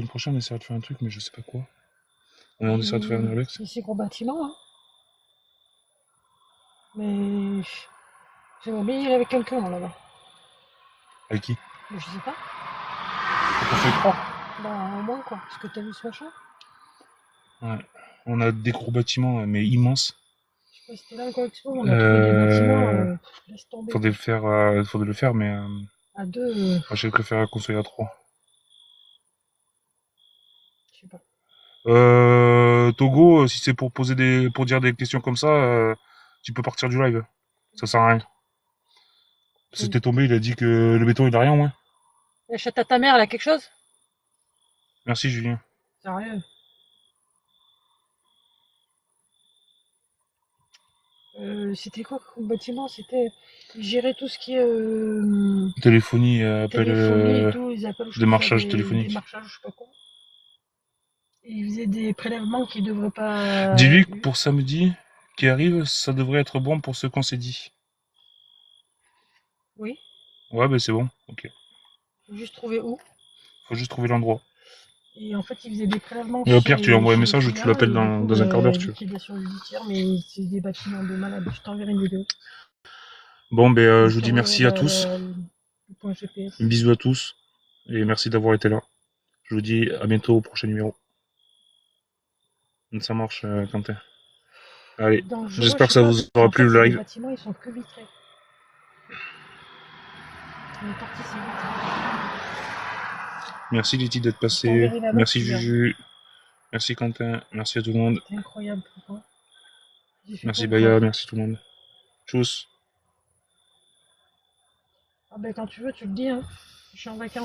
prochain, on essaiera de faire un truc, mais je sais pas quoi. On essaiera de faire un urbex. C'est gros bâtiment, hein. Mais... J'aimerais bien y aller avec quelqu'un, là-bas. Avec qui? Mais je sais pas. On fait 3. Bah, au moins, quoi. Parce que t'as vu ce machin? Ouais. On a des gros bâtiments, mais immenses. Je sais pas si c'était là encore expo, on a trouvé des bâtiments, laisse tomber. Faudrait le faire, mais... À deux... je préfère construire à 3. Je sais pas. Togo, si c'est pour pour dire des questions comme ça, tu peux partir du live. Ça sert à rien. C'était tombé, il a dit que le béton il a rien au moins. La chatte à ta mère, elle a quelque chose? Merci Julien. Sérieux? C'était quoi comme bâtiment? C'était. Ils géraient tout ce qui est Téléphonie, appel, téléphonie et tout, ils appellent, je sais pas, démarchage téléphonique. démarchage, je sais pas quoi. Et ils faisaient des prélèvements qui devraient pas. Dis-lui que pour samedi qui arrive, ça devrait être bon pour ce qu'on s'est dit. Oui, Ouais, ben c'est bon, ok. faut juste trouver où. Faut juste trouver l'endroit. Et en fait, ils faisaient des prélèvements Et au pire, tu lui envoies un chez les message ou tu clients, l'appelles et du coup, dans un quart d'heure, si tu veux. liquidation judiciaire, mais c'est des bâtiments de malade. Je t'enverrai une vidéo. Bon, ben, Et je vous dis t'enverrai merci à tous. le point GPS. Bisous à tous. Et merci d'avoir été là. Je vous dis à bientôt au prochain numéro. Ça marche, Quentin. Allez, Dangereux, j'espère je que sais ça pas, vous parce aura qu'en plu fait, c'est le des live. bâtiments, ils sont que vitrés. On est parti, c'est vitré. Merci Letty d'être Je passé. t'enverrai la note, Merci tu verras. Juju. Merci Quentin. Merci à tout le monde. C'est incroyable, pourquoi? J'ai fait Merci quoi encore? Baya. Merci tout le monde. Tchuss. Ah ben quand tu veux, tu le dis, hein. Je suis en vacances.